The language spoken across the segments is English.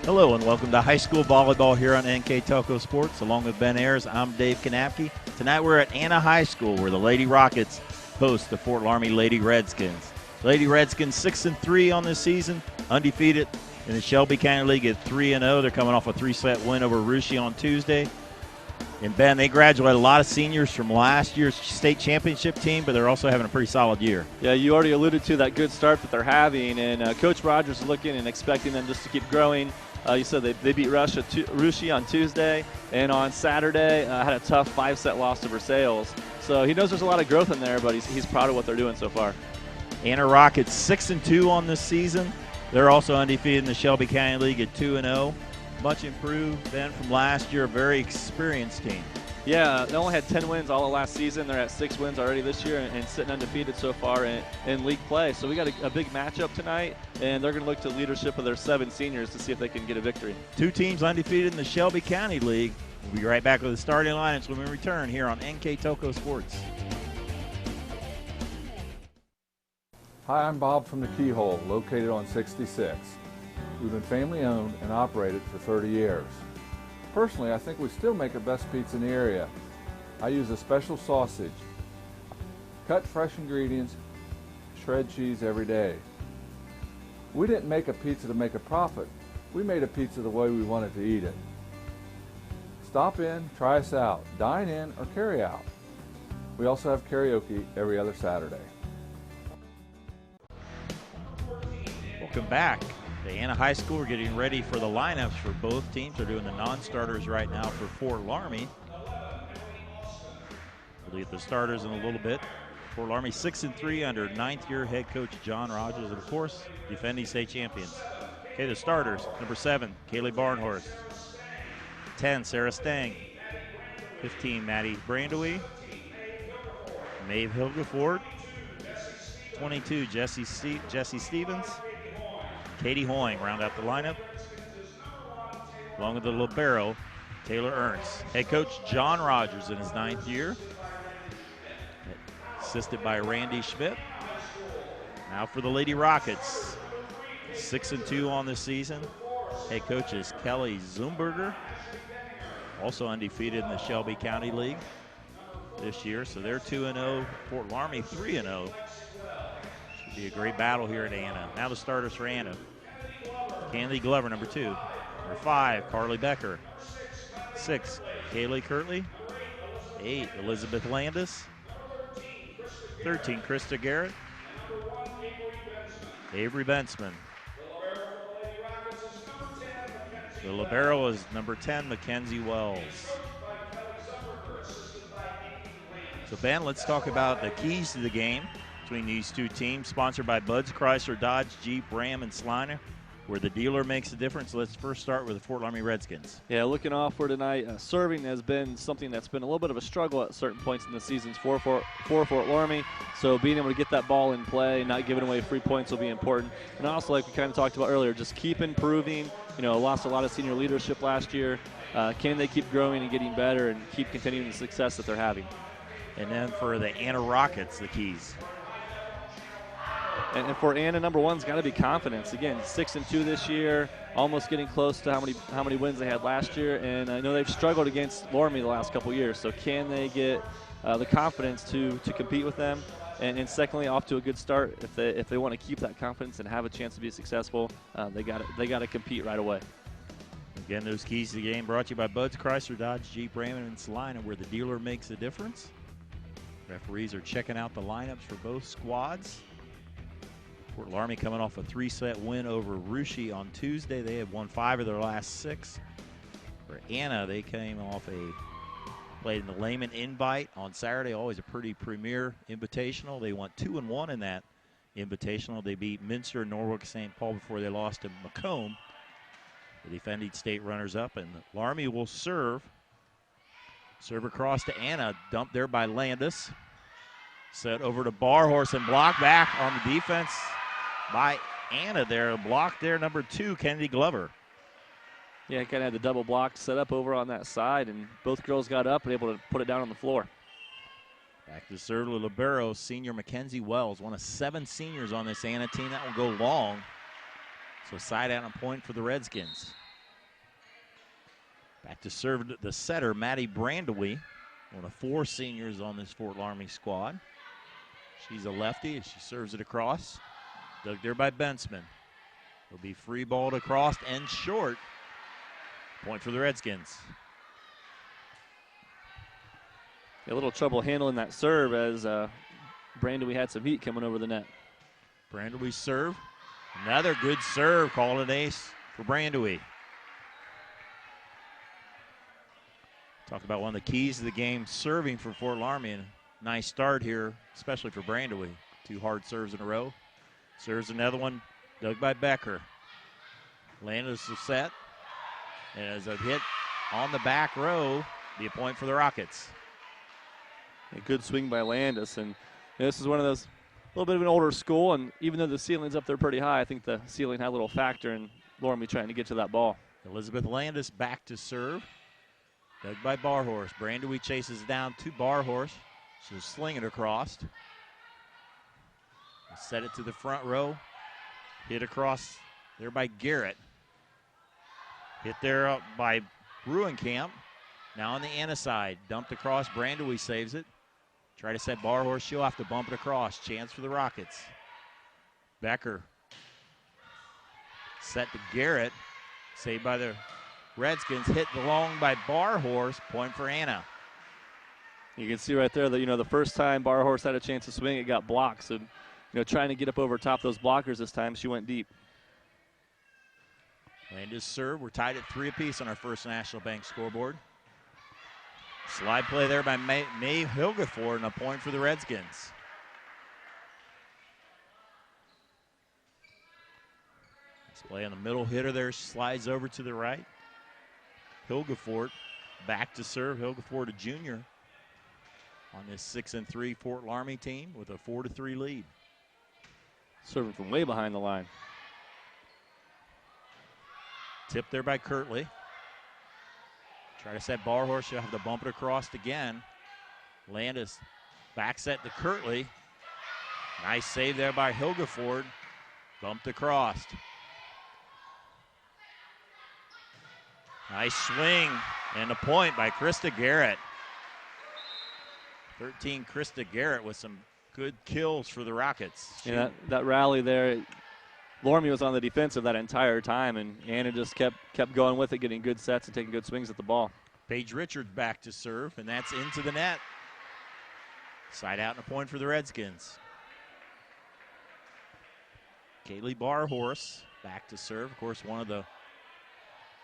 Hello and welcome to high school volleyball here on NK Telco Sports. Along with Ben Ayers, I'm Dave Kanapke. Tonight we're at Anna High School where the Lady Rockets host the Fort Loramie Lady Redskins. Lady Redskins 6-3 on this season, undefeated in the Shelby County League at 3-0. They're coming off a 3-set win over Russia on Tuesday. And Ben, they graduated a lot of seniors from last year's state championship team, but they're also having a pretty solid year. Yeah, you already alluded to that good start that they're having, and Coach Rogers is looking and expecting them just to keep growing. You said they beat Russia on Tuesday, and on Saturday had a tough 5-set loss to Versailles. So he knows there's a lot of growth in there, but he's proud of what they're doing so far. Anna Rockets 6-2 on this season. They're also undefeated in the Shelby County League at 2-0. Much improved, Ben, from last year. A very experienced team. Yeah, they only had 10 wins all of last season. They're at 6 wins already this year and sitting undefeated so far in league play. So we got a big matchup tonight, and they're going to look to leadership of their 7 seniors to see if they can get a victory. 2 teams undefeated in the Shelby County League. We'll be right back with the starting lineups when we return here on NK Telco Sports. Hi, I'm Bob from the Keyhole, located on 66. We've been family owned and operated for 30 years. Personally, I think we still make the best pizza in the area. I use a special sausage. Cut fresh ingredients, shred cheese every day. We didn't make a pizza to make a profit. We made a pizza the way we wanted to eat it. Stop in, try us out, dine in, or carry out. We also have karaoke every other Saturday. Welcome back. The Anna High School, we're getting ready for the lineups for both teams. They're doing the non-starters right now for Fort Loramie. We'll get the starters in a little bit. Fort Loramie 6-3 under 9th-year head coach John Rogers, and of course, defending state champions. Okay, the starters: number 7, Kaylee Barnhorst; 10, Sarah Stang; 15, Maddie Brandowie; Maeve Hilgeford; 22, Jesse Stevens; Katie Hoying round out the lineup, along with the libero, Taylor Ernst. Head coach John Rogers in his 9th year, assisted by Randy Schmidt. Now for the Lady Rockets, 6-2 on this season. Head coach is Kelly Zumberger, also undefeated in the Shelby County League this year. So they're 2-0, Fort Loramie 3-0. Should be a great battle here at Anna. Now the starters for Anna: Candy Glover, number 2. Number 5, Carly Becker. 6, Kaylee Kirtley. 8, Elizabeth Landis. 13, Krista Garrett. Avery Bensman. The libero is number 10, Mackenzie Wells. So Ben, let's talk about the keys to the game between these two teams, sponsored by Bud's Chrysler, Dodge, Jeep, Ram, and Sliner, where the dealer makes a difference. Let's first start with the Fort Loramie Redskins. Yeah, looking off for tonight, serving has been something that's been a little bit of a struggle at certain points in the seasons for Fort Loramie. So being able to get that ball in play, not giving away free points will be important. And also, like we kind of talked about earlier, just keep improving. You know, lost a lot of senior leadership last year. Can they keep growing and getting better and keep continuing the success that they're having? And then for the Anna Rockets, the keys. And for Anna, number 1's got to be confidence. Again, 6-2 this year, almost getting close to how many wins they had last year. And I know they've struggled against Loramie the last couple years. So can they get the confidence to compete with them? And secondly, off to a good start. If they want to keep that confidence and have a chance to be successful, they got to compete right away. Again, those keys to the game brought to you by Bud's Chrysler, Dodge, Jeep, Ram, and Salina, where the dealer makes a difference. Referees are checking out the lineups for both squads. Fort Loramie coming off a 3-set win over Russia on Tuesday. They had won 5 of their last 6. For Anna, they came off played in the Lehman Invite on Saturday, always a pretty premier invitational. They went 2-1 in that invitational. They beat Minster and Norwalk St. Paul before they lost to Macomb, the defending state runners-up. And Loramie will serve. Serve across to Anna, dumped there by Landis. Set over to Barhorse and blocked back on the defense by Anna there. Blocked there, number 2, Kennedy Glover. Yeah, kind of had the double block set up over on that side, and both girls got up and able to put it down on the floor. Back to serve with libero, senior Mackenzie Wells, one of 7 seniors on this Anna team. That will go long. So side out and point for the Redskins. Back to serve the setter, Maddie Brandewee, one of 4 seniors on this Fort Loramie squad. She's a lefty as she serves it across. Dug there by Bensman. It'll be free balled across and short. Point for the Redskins. A little trouble handling that serve as Brandon, we had some heat coming over the net. Brandewee serve. Another good serve. Called an ace for Brandewee. Talk about one of the keys of the game, serving for Fort Loramie. And nice start here, especially for Brandewee. 2 hard serves in a row. Serves another one, dug by Becker. Landis is set. And as a hit on the back row, be a point for the Rockets. A good swing by Landis. And this is one of those, a little bit of an older school. And even though the ceiling's up there pretty high, I think the ceiling had a little factor in Loramie trying to get to that ball. Elizabeth Landis back to serve. Dug by Barhorse. Brandewee chases down to Barhorse. She'll sling it across. Set it to the front row. Hit across there by Garrett. Hit there up by Ruenkamp. Now on the Anna side. Dumped across. Brandewee saves it. Try to set Barhorse. She'll have to bump it across. Chance for the Rockets. Becker. Set to Garrett. Saved by the Redskins. Hit long by Barhorse. Point for Anna. You can see right there that, the first time Barhorse had a chance to swing, it got blocked. So, trying to get up over top those blockers this time, she went deep. Landis serve. We're tied at 3 apiece on our First National Bank scoreboard. Slide play there by Mae Hilgeford, and a point for the Redskins. This play on the middle hitter there, slides over to the right. Hilgeford back to serve. Hilgeford, a junior, on this 6-3 Fort Loramie team with a 4-3 lead. Serving from way behind the line. Tipped there by Kirtley. Try to set Barhorse. She'll have to bump it across again. Landis back set to Kirtley. Nice save there by Hilgeford. Bumped across. Nice swing and a point by Krista Garrett. 13, Krista Garrett with some good kills for the Rockets. Yeah, that rally there, Loramie was on the defensive that entire time, and Anna just kept going with it, getting good sets and taking good swings at the ball. Paige Richards back to serve, and that's into the net. Side out and a point for the Redskins. Kaylee Barhorse back to serve. Of course, one of the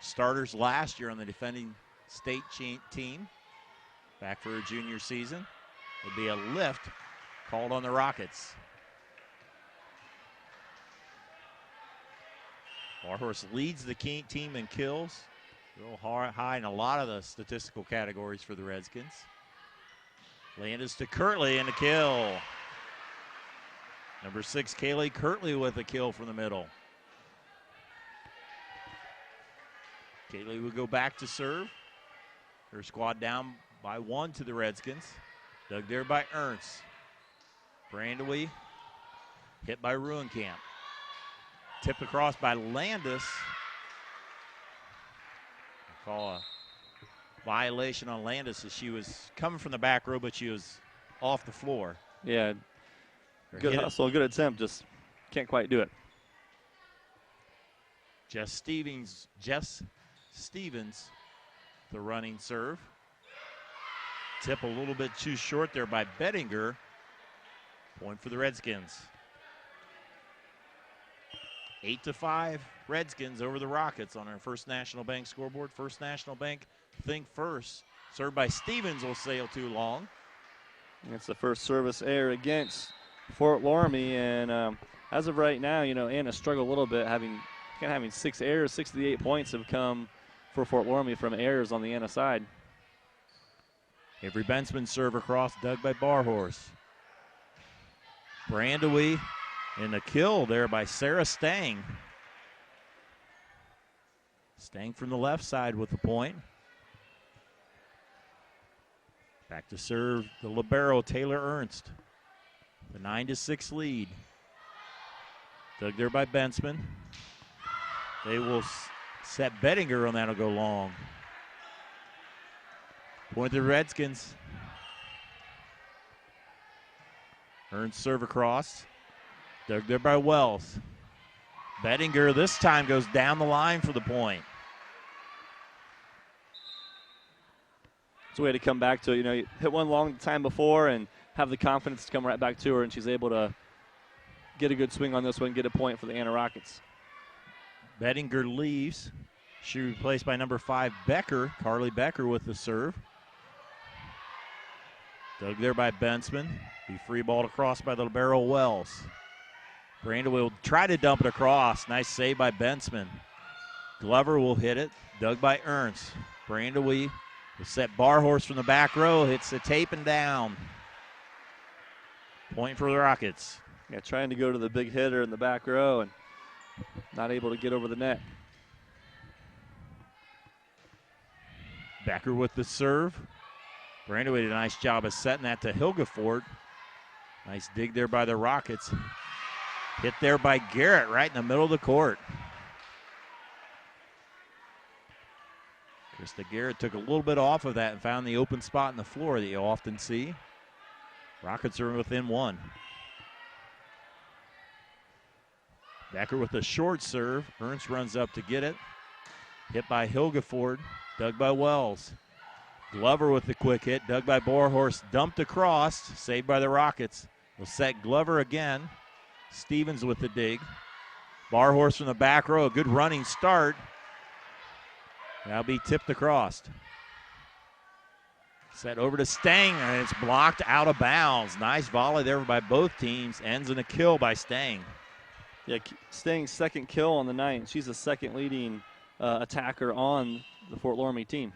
starters last year on the defending state team. Back for her junior season. It'll be a lift called on the Rockets. Barhorse leads the team in kills. Real high in a lot of the statistical categories for the Redskins. Landis to Kirtley and a kill. Number 6, Kaylee Kirtley with a kill from the middle. Kaylee will go back to serve. Her squad down by 1 to the Redskins. Dug there by Ernst. Brandewee hit by Ruenkamp. Tipped across by Landis. Call a violation on Landis as she was coming from the back row, but she was off the floor. Yeah, good hustle, good attempt, just can't quite do it. Jess Stevens, the running serve. Tip a little bit too short there by Bettinger. Point for the Redskins. 8-5, Redskins over the Rockets on our First National Bank scoreboard. First National Bank, think first. Served by Stevens will sail too long. It's the first service error against Fort Loramie, and as of right now, Anna struggled a little bit, having 6 errors. 6 of the 8 points have come for Fort Loramie from errors on the Anna side. Avery Bensman serve across, dug by Barhorse. Brandewee and a kill there by Sarah Stang. Stang from the left side with the point. Back to serve the libero, Taylor Ernst. The 9-6 lead. Dug there by Bensman. They will set Bettinger on that, will go long. Point the Redskins. Earns serve across. Dug there by Wells. Bettinger this time goes down the line for the point. It's a way to come back to it. You know, you hit one long time before and have the confidence to come right back to her, and she's able to get a good swing on this one, get a point for the Anna Rockets. Bettinger leaves. She replaced by number 5, Becker. Carly Becker with the serve. Dug there by Bensman. Be free balled across by the libero Wells. Branda will try to dump it across. Nice save by Bensman. Glover will hit it. Dug by Ernst. Branda will set Barhorse from the back row. Hits the tape and down. Point for the Rockets. Yeah, trying to go to the big hitter in the back row and not able to get over the net. Becker with the serve. Brandaway did a nice job of setting that to Hilgefort. Nice dig there by the Rockets. Hit there by Garrett right in the middle of the court. Krista Garrett took a little bit off of that and found the open spot in the floor that you often see. Rockets are within one. Becker with a short serve. Ernst runs up to get it. Hit by Hilgefort. Dug by Wells. Glover with the quick hit. Dug by Borhorst. Dumped across. Saved by the Rockets. They'll set Glover again. Stevens with the dig. Barhorst from the back row. A good running start. That'll be tipped across. Set over to Stang, and it's blocked out of bounds. Nice volley there by both teams. Ends in a kill by Stang. Yeah, Stang's second kill on the night. She's the second leading attacker on the Fort Loramie team.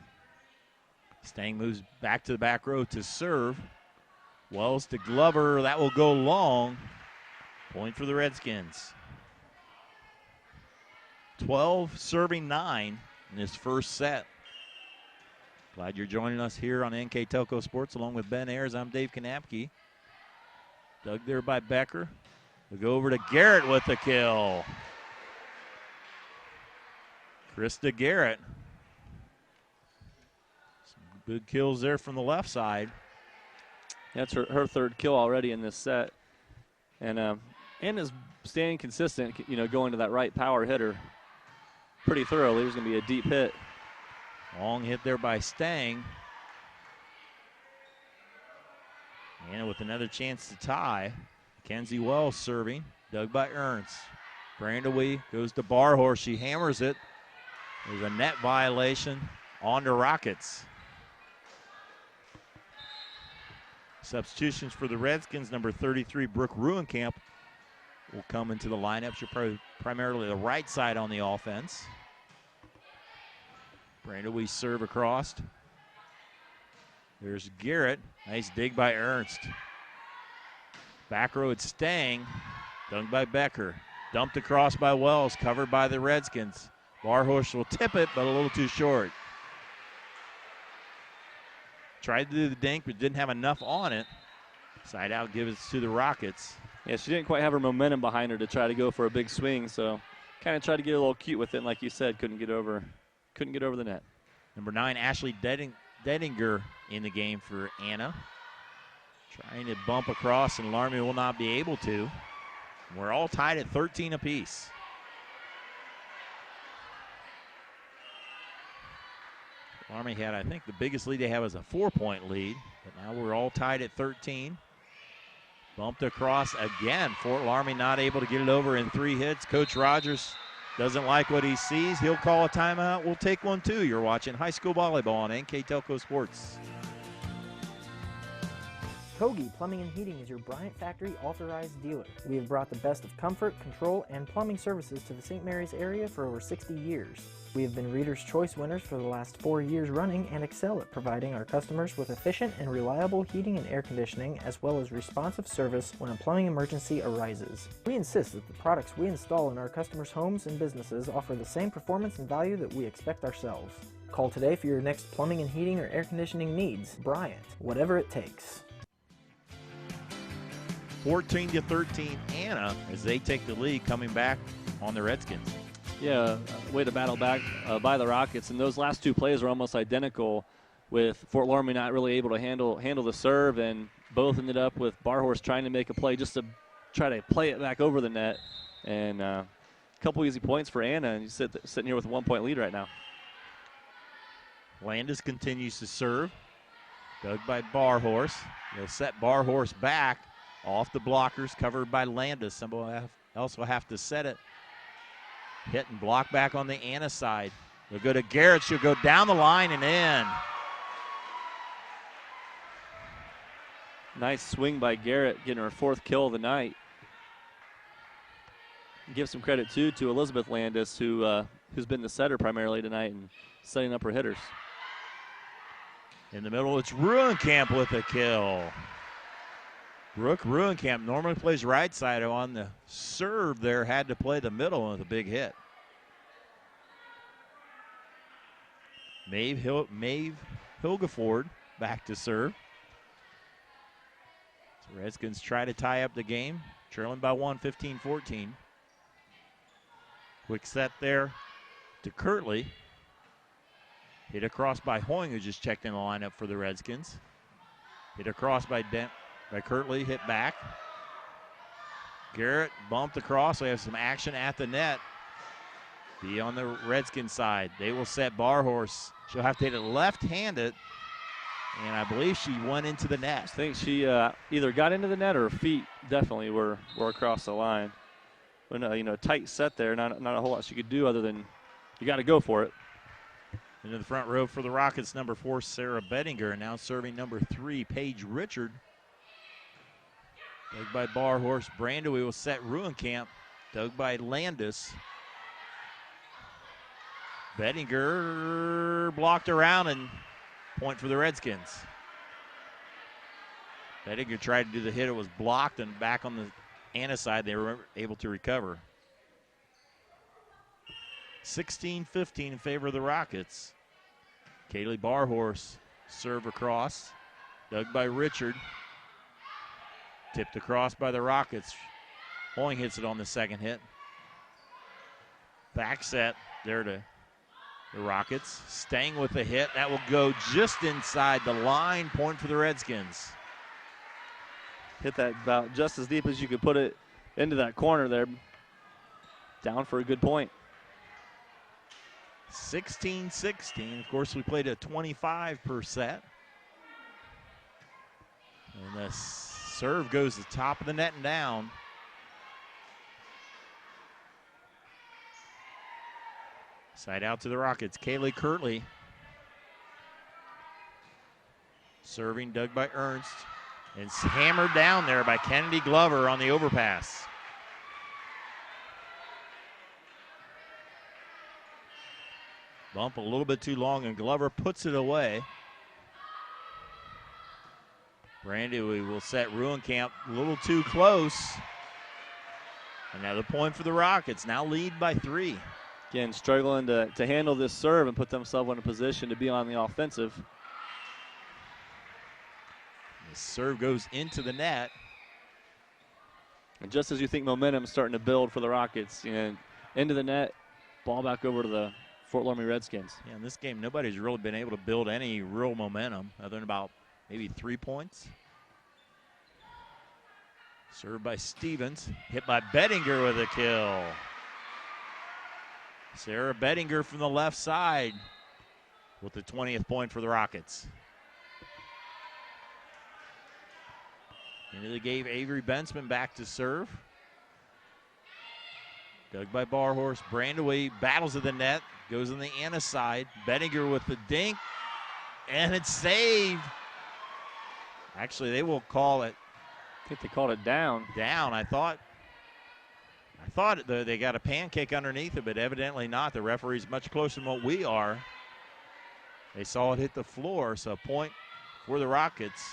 Stang moves back to the back row to serve. Wells to Glover. That will go long. Point for the Redskins. 12 serving 9 in this first set. Glad you're joining us here on NK Telco Sports along with Ben Ayers. I'm Dave Kanapke. Dug there by Becker. We'll go over to Garrett with the kill. Krista Garrett. Some good kills there from the left side. That's her third kill already in this set. And is staying consistent, going to that right power hitter pretty thoroughly. There's going to be a deep hit. Long hit there by Stang. And with another chance to tie. Kenzie Wells serving. Dug by Ernst. Brandaway goes to Barhorse. She hammers it. There's a net violation on the Rockets. Substitutions for the Redskins. Number 33, Brooke Ruenkamp, will come into the lineup. She'll primarily the right side on the offense. Brandaway serve across. There's Garrett. Nice dig by Ernst. Back row at Stang. Dunked by Becker. Dumped across by Wells. Covered by the Redskins. Barhorse will tip it, but a little too short. Tried to do the dink, but didn't have enough on it. Side out gives it to the Rockets. Yeah, she didn't quite have her momentum behind her to try to go for a big swing, so kind of tried to get a little cute with it, and like you said, couldn't get over the net. Number 9, Ashley Dedinger in the game for Anna. Trying to bump across, and Loramie will not be able to. We're all tied at 13 apiece. Loramie had, I think, the biggest lead they have is a 4-point lead, but now we're all tied at 13. Bumped across again. Fort Loramie not able to get it over in 3 hits. Coach Rogers doesn't like what he sees. He'll call a timeout. We'll take one too. You're watching high school volleyball on NK Telco Sports. Kogi Plumbing and Heating is your Bryant Factory authorized dealer. We have brought the best of comfort, control, and plumbing services to the St. Mary's area for over 60 years. We have been Reader's Choice winners for the last 4 years running and excel at providing our customers with efficient and reliable heating and air conditioning, as well as responsive service when a plumbing emergency arises. We insist that the products we install in our customers' homes and businesses offer the same performance and value that we expect ourselves. Call today for your next plumbing and heating or air conditioning needs. Bryant, whatever it takes. 14-13 Anna as they take the lead coming back on the Redskins. Yeah, way to battle back by the Rockets. And those last 2 plays were almost identical. with Fort Loramie not really able to handle the serve, and both ended up with Barhorse trying to make a play just to try to play it back over the net. And a couple easy points for Anna, and you sitting here with a 1-point lead right now. Landis continues to serve. Dug by Barhorse. He'll set Barhorse back off the blockers, covered by Landis. Somebody else will have to set it. Hit and block back on the Anna side. They'll go to Garrett. She'll go down the line and in. Nice swing by Garrett, getting her 4th kill of the night. Give some credit, too, to Elizabeth Landis, who's been the setter primarily tonight and setting up her hitters. In the middle, it's Ruenkamp with a kill. Brooke Ruenkamp normally plays right side. On the serve there, had to play the middle with a big hit. Maeve Hilgeford back to serve. So Redskins try to tie up the game, trailing by 1, 15-14. Quick set there to Kirtley. Hit across by Hoying, who just checked in the lineup for the Redskins. Hit across by Kirtley, hit back. Garrett bumped across. We have some action at the net. Be on the Redskins side. They will set Barhorse. She'll have to hit it left-handed, and I believe she went into the net. I think she either got into the net or her feet definitely were across the line. But a tight set there, not a whole lot she could do other than you got to go for it. Into the front row for the Rockets, number 4, Sarah Bettinger, and now serving number 3, Paige Richard. Dug by Barhorse. Brandewy will set Ruenkamp. Dug by Landis. Bettinger blocked around, and point for the Redskins. Bettinger tried to do the hit. It was blocked, and back on the Anna side, they were able to recover. 16-15 in favor of the Rockets. Kaylee Barhorse serve across. Dug by Richard. Tipped across by the Rockets. Hoying hits it on the second hit. Back set there to the Rockets. Staying with the hit. That will go just inside the line. Point for the Redskins. Hit that about just as deep as you could put it into that corner there. Down for a good point. 16-16. Of course, we played at 25 per set. And the serve goes to the top of the net and down. Side out to the Rockets. Kaylee Kirtley. Serving, dug by Ernst. And hammered down there by Kennedy Glover on the overpass. Bump a little bit too long, and Glover puts it away. Brandewy will set Ruenkamp a little too close. Another point for the Rockets, now lead by 3. Again, struggling to handle this serve and put themselves in a position to be on the offensive. The serve goes into the net. And just as you think momentum is starting to build for the Rockets, into the net, ball back over to the Fort Loramie Redskins. Yeah, in this game, nobody's really been able to build any real momentum other than about maybe 3 points. Served by Stevens, hit by Bettinger with a kill. Sarah Bettinger from the left side with the 20th point for the Rockets. Into the game, Avery Bensman back to serve. Dug by Barhorse. Brandewy battles at the net. Goes on the Anna side. Bettinger with the dink. And it's saved. Actually, they will call it. I think they called it down. Down. I thought they got a pancake underneath it, but evidently not. The referee's much closer than what we are. They saw it hit the floor, so a point for the Rockets.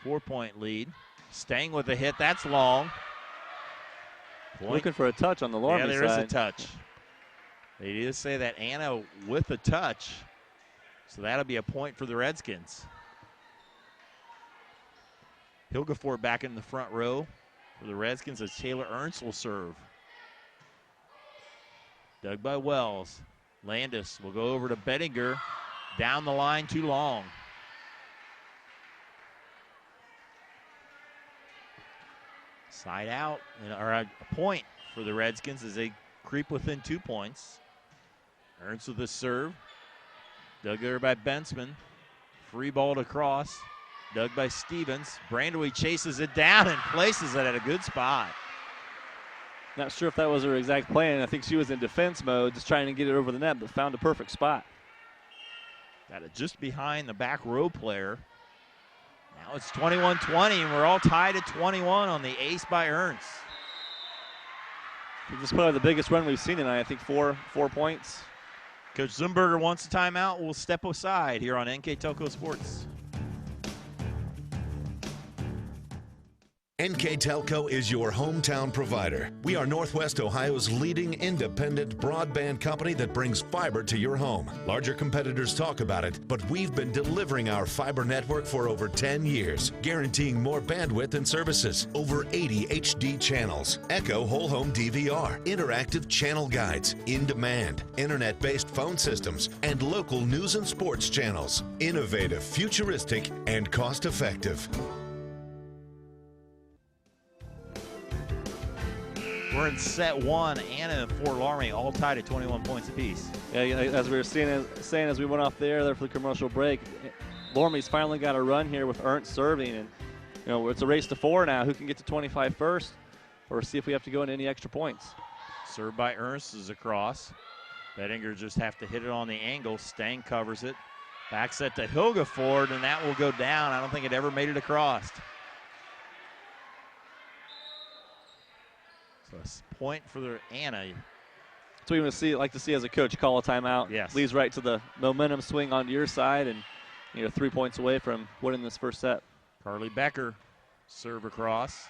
4-point lead. Staying with the hit. That's long. Point. Looking for a touch on the Loramie side. Yeah, there is a touch. They did say that Anna with a touch, so that'll be a point for the Redskins. Hilgeford back in the front row for the Redskins as Taylor Ernst will serve. Dug by Wells. Landis will go over to Bettinger. Down the line, too long. Side out, or a point for the Redskins as they creep within 2 points. Ernst with the serve. Dug there by Bensman. Free ball to cross. Dug by Stevens. Brandewy chases it down and places it at a good spot. Not sure if that was her exact plan. I think she was in defense mode, just trying to get it over the net, but found a perfect spot. Got it just behind the back row player. Now it's 21-20, and we're all tied at 21 on the ace by Ernst. This is probably the biggest run we've seen tonight. I think 4 points. Coach Zumberger wants a timeout. We'll step aside here on NK Telco Sports. NK Telco is your hometown provider. We are Northwest Ohio's leading independent broadband company that brings fiber to your home. Larger competitors talk about it, but we've been delivering our fiber network for over 10 years, guaranteeing more bandwidth and services, over 80 HD channels, Echo Whole Home DVR, interactive channel guides, in-demand, internet-based phone systems, and local news and sports channels. Innovative, futuristic, and cost-effective. We're in set one. Anna and Fort Loramie all tied at 21 points apiece. Yeah, as we were saying as we went off there for the commercial break, Loramie's finally got a run here with Ernst serving, and it's a race to 4 now. Who can get to 25 first, or see if we have to go into any extra points? Served by Ernst is across. Bettinger just have to hit it on the angle. Stang covers it. Back set to Hilgeford, and that will go down. I don't think it ever made it across. So a point for the Anna. So we like to see as a coach call a timeout. Yes. Leads right to the momentum swing onto your side, and 3 points away from winning this first set. Carly Becker serve across.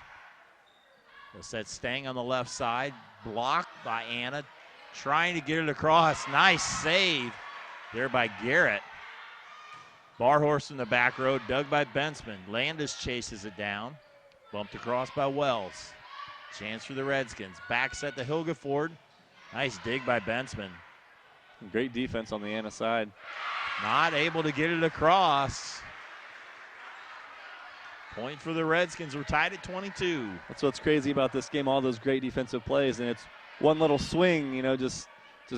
They'll set Stang on the left side. Blocked by Anna. Trying to get it across. Nice save there by Garrett. Barhorse in the back row. Dug by Bensman. Landis chases it down. Bumped across by Wells. Chance for the Redskins. Back set to Hilgeford. Nice dig by Bensman. Great defense on the Anna side. Not able to get it across. Point for the Redskins. We're tied at 22. That's what's crazy about this game, all those great defensive plays, and it's one little swing, just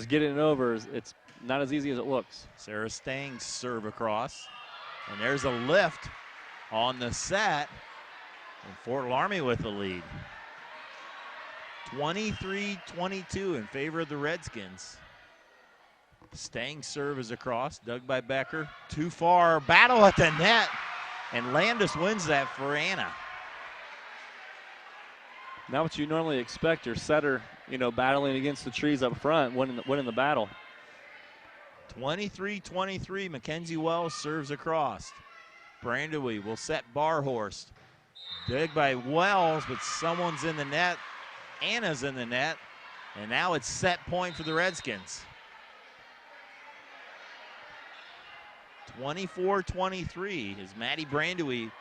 getting it over. It's not as easy as it looks. Sarah Stang serve across. And there's a lift on the set. And Fort Loramie with the lead. 23-22 in favor of the Redskins. Stang serve is across, dug by Becker. Too far, battle at the net, and Landis wins that for Anna. Not what you normally expect, your setter, battling against the trees up front, winning the battle. 23-23, Mackenzie Wells serves across. Brandewy will set Barhorst. Dug by Wells, but someone's in the net. Anna's in the net, and now it's set point for the Redskins. 24-23 is Maddie Brandewy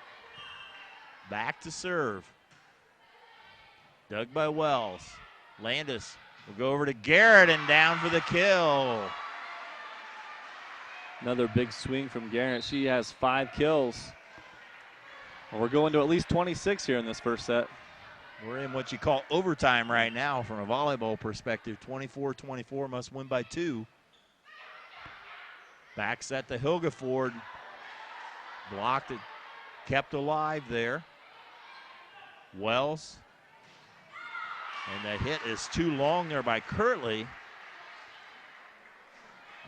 back to serve. Dug by Wells. Landis will go over to Garrett and down for the kill. Another big swing from Garrett. She has 5 kills. We're going to at least 26 here in this first set. We're in what you call overtime right now from a volleyball perspective. 24-24, must win by 2. Back set to Hilgeford. Blocked it, kept alive there. Wells. And the hit is too long there by Kirtley.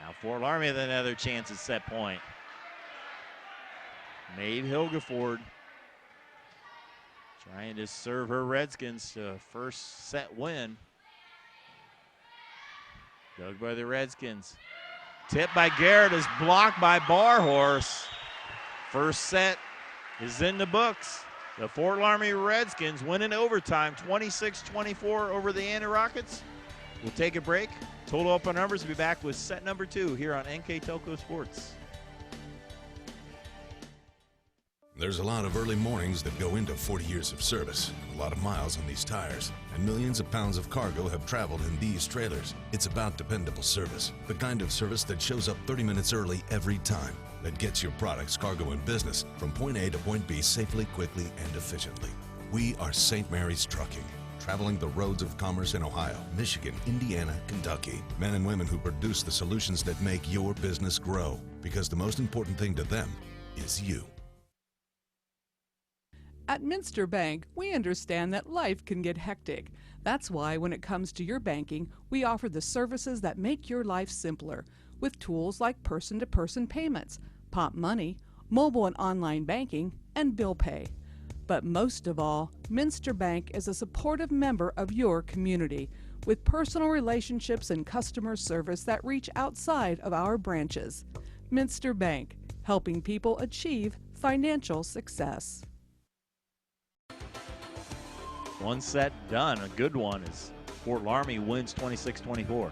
Now Fort Loramie with another chance at set point. Maeve Hilgeford trying to serve her Redskins to a first set win. Dug by the Redskins. Tipped by Garrett is blocked by Barhorse. First set is in the books. The Fort Loramie Redskins win in overtime, 26-24 over the Anna Rockets. We'll take a break. Total open numbers will be back with set number 2 here on NK Telco Sports. There's a lot of early mornings that go into 40 years of service, a lot of miles on these tires, and millions of pounds of cargo have traveled in these trailers. It's about dependable service, the kind of service that shows up 30 minutes early every time, that gets your products, cargo, and business from point A to point B safely, quickly, and efficiently. We are St. Mary's Trucking, traveling the roads of commerce in Ohio, Michigan, Indiana, Kentucky. Men and women who produce the solutions that make your business grow, because the most important thing to them is you. At Minster Bank, we understand that life can get hectic. That's why when it comes to your banking, we offer the services that make your life simpler, with tools like person-to-person payments, Pop Money, mobile and online banking, and bill pay. But most of all, Minster Bank is a supportive member of your community, with personal relationships and customer service that reach outside of our branches. Minster Bank, helping people achieve financial success. One set done, a good one, as Fort Loramie wins 26-24.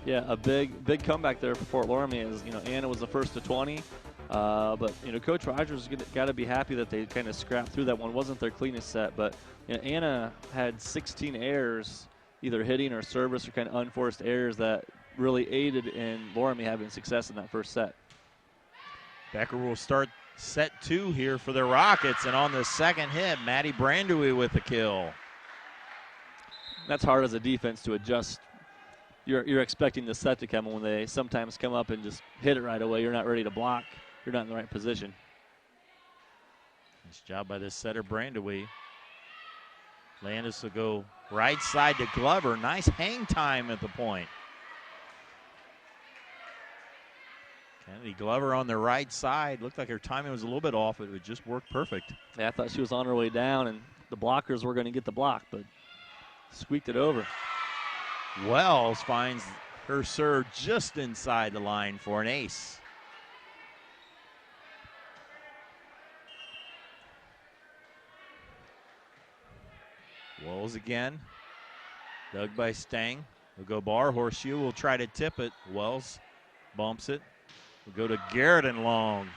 Yeah, a big comeback there for Fort Loramie. As Anna was the first to 20, but Coach Rogers got to be happy that they kind of scrapped through that one. Wasn't their cleanest set, but Anna had 16 errors, either hitting or service, or kind of unforced errors that really aided in Loramie having success in that first set. Becker will start set 2 here for the Rockets, and on the second hit, Maddie Brandewy with the kill. That's hard as a defense to adjust. You're expecting the set to come when they sometimes come up and just hit it right away. You're not ready to block. You're not in the right position. Nice job by this setter, Brandewy. Landis will go right side to Glover. Nice hang time at the point. Kennedy Glover on the right side. Looked like her timing was a little bit off. It would just work perfect. Yeah, I thought she was on her way down, and the blockers were going to get the block, but squeaked it over. Wells finds her serve just inside the line for an ace. Wells again. Dug by Stang. We'll go bar. Horseshoe will try to tip it. Wells bumps it. We'll go to Garrett and long.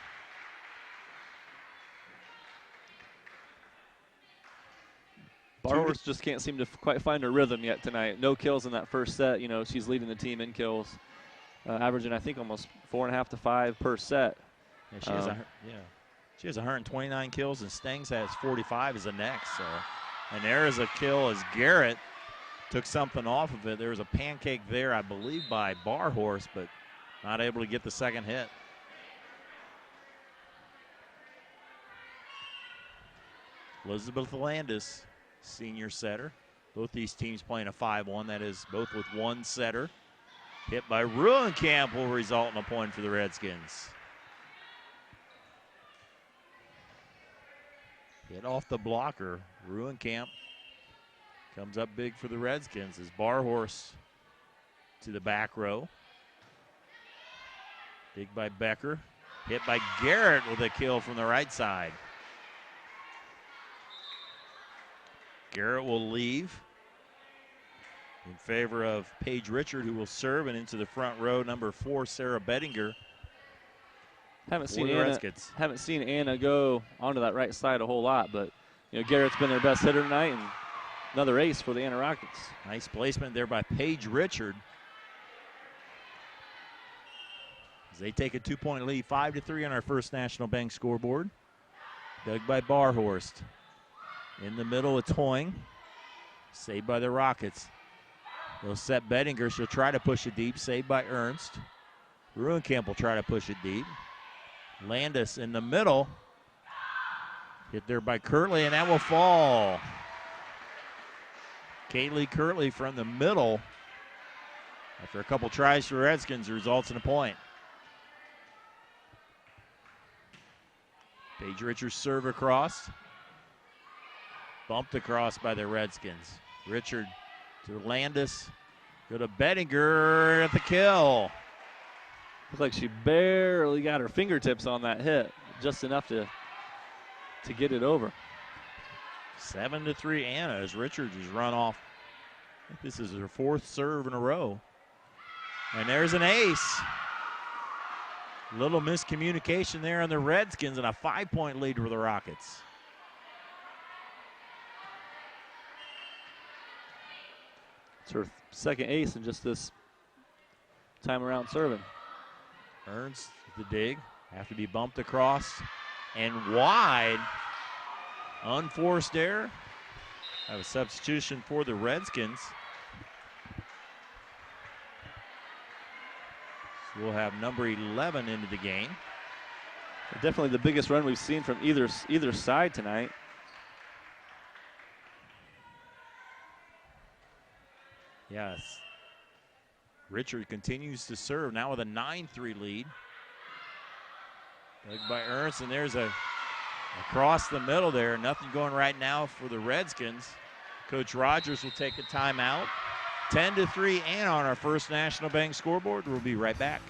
Barhorse just can't seem to quite find her rhythm yet tonight. No kills in that first set. She's leading the team in kills, averaging, I think, almost 4.5 to 5 per set. Yeah, she has 129 kills, and Stangs has 45 as the next. So, and there is a kill as Garrett took something off of it. There was a pancake there, I believe, by Barhorse, but not able to get the second hit. Elizabeth Landis, senior setter. Both these teams playing a 5-1. That is both with one setter. Hit by Ruenkamp will result in a point for the Redskins. Hit off the blocker. Ruenkamp comes up big for the Redskins as Barhorse to the back row. Dig by Becker. Hit by Garrett with a kill from the right side. Garrett will leave in favor of Paige Richard, who will serve, and into the front row, number 4, Sarah Bettinger. Haven't seen Anna go onto that right side a whole lot, but Garrett's been their best hitter tonight, and another ace for the Anna Rockets. Nice placement there by Paige Richard. As they take a 2-point lead, 5-3 on our First National Bank scoreboard. Dug by Barhorst. In the middle, it's Hoying. Saved by the Rockets. They'll set Bettinger. She'll try to push it deep. Saved by Ernst. Ruenkamp will try to push it deep. Landis in the middle. Hit there by Kirtley, and that will fall. Kaylee Kirtley from the middle. After a couple tries for the Redskins, results in a point. Paige Richards serve across. Bumped across by the Redskins. Richard to Landis. Go to Bettinger at the kill. Looks like she barely got her fingertips on that hit. Just enough to get it over. 7-3 Anna as Richards has run off. I think this is her 4th serve in a row. And there's an ace. Little miscommunication there on the Redskins, and a 5-point lead for the Rockets. It's her second ace in just this time around serving. Ernst the dig. Have to be bumped across and wide. Unforced error. Have a substitution for the Redskins. So we'll have number 11 into the game. Definitely the biggest run we've seen from either side tonight. Yes. Richard continues to serve now with a 9-3 lead. Dug by Ernst, and there's a across the middle there. Nothing going right now for the Redskins. Coach Rogers will take a timeout. 10-3 and on our First National Bank scoreboard. We'll be right back.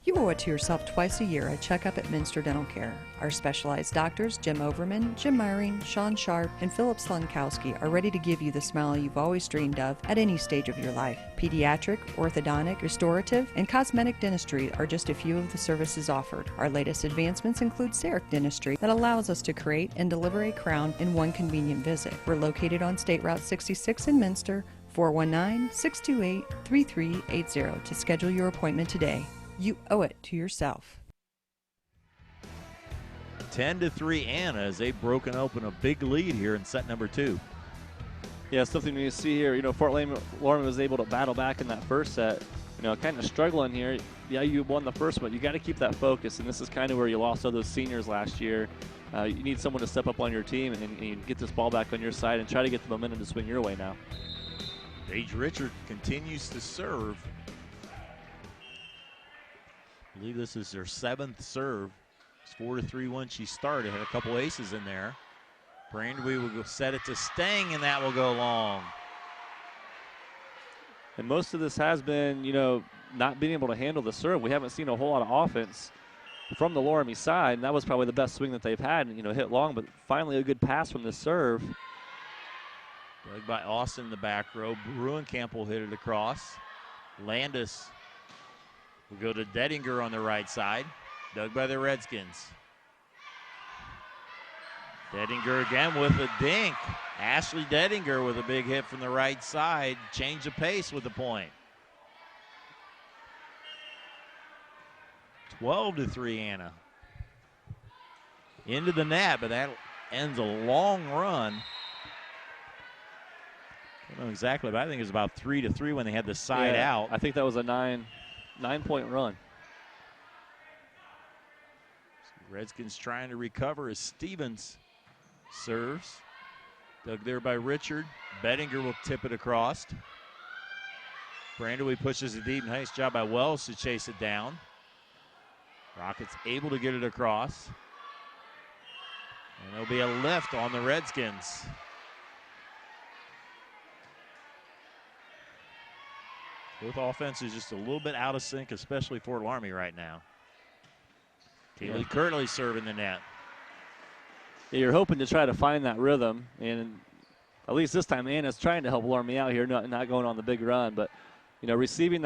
You owe it to yourself twice a year a checkup at Minster Dental Care. Our specialized doctors, Jim Overman, Jim Myring, Sean Sharp, and Philip Slunkowski, are ready to give you the smile you've always dreamed of at any stage of your life. Pediatric, orthodontic, restorative, and cosmetic dentistry are just a few of the services offered. Our latest advancements include CEREC dentistry that allows us to create and deliver a crown in one convenient visit. We're located on State Route 66 in Minster, 419-628-3380 to schedule your appointment today. You owe it to yourself. 10-3 Anna as they've broken open a big lead here in set number 2. Yeah, something we see here. Fort Loramie was able to battle back in that first set. Kind of struggling here. Yeah, you won the first one. You got to keep that focus, and this is kind of where you lost all those seniors last year. You need someone to step up on your team and get this ball back on your side and try to get the momentum to swing your way now. Paige Richard continues to serve. I believe this is her 7th serve. It's 4-3 when she started. Had a couple aces in there. Brandwee will go set it to Stang, and that will go long. And most of this has been, not being able to handle the serve. We haven't seen a whole lot of offense from the Loramie side, and that was probably the best swing that they've had, hit long, but finally a good pass from the serve. Dug by Austin in the back row. Bruenkamp will hit it across. Landis will go to Dedinger on the right side. Dug by the Redskins. Dedinger again with a dink. Ashley Dedinger with a big hit from the right side. Change of pace with the point. 12-3 Anna. Into the net, but that ends a long run. I don't know exactly, but I think it was about 3-3 when they had the side out. I think that was a nine-point run. Redskins trying to recover as Stevens serves. Dug there by Richard. Bettinger will tip it across. Brandwee pushes it deep. Nice job by Wells to chase it down. Rockets able to get it across. And there'll be a lift on the Redskins. Both offenses just a little bit out of sync, especially for Loramie right now. Kaylee Kirtley serving the net. Yeah, you're hoping to try to find that rhythm, and at least this time Anna's trying to help Loramie out here, not going on the big run, but receiving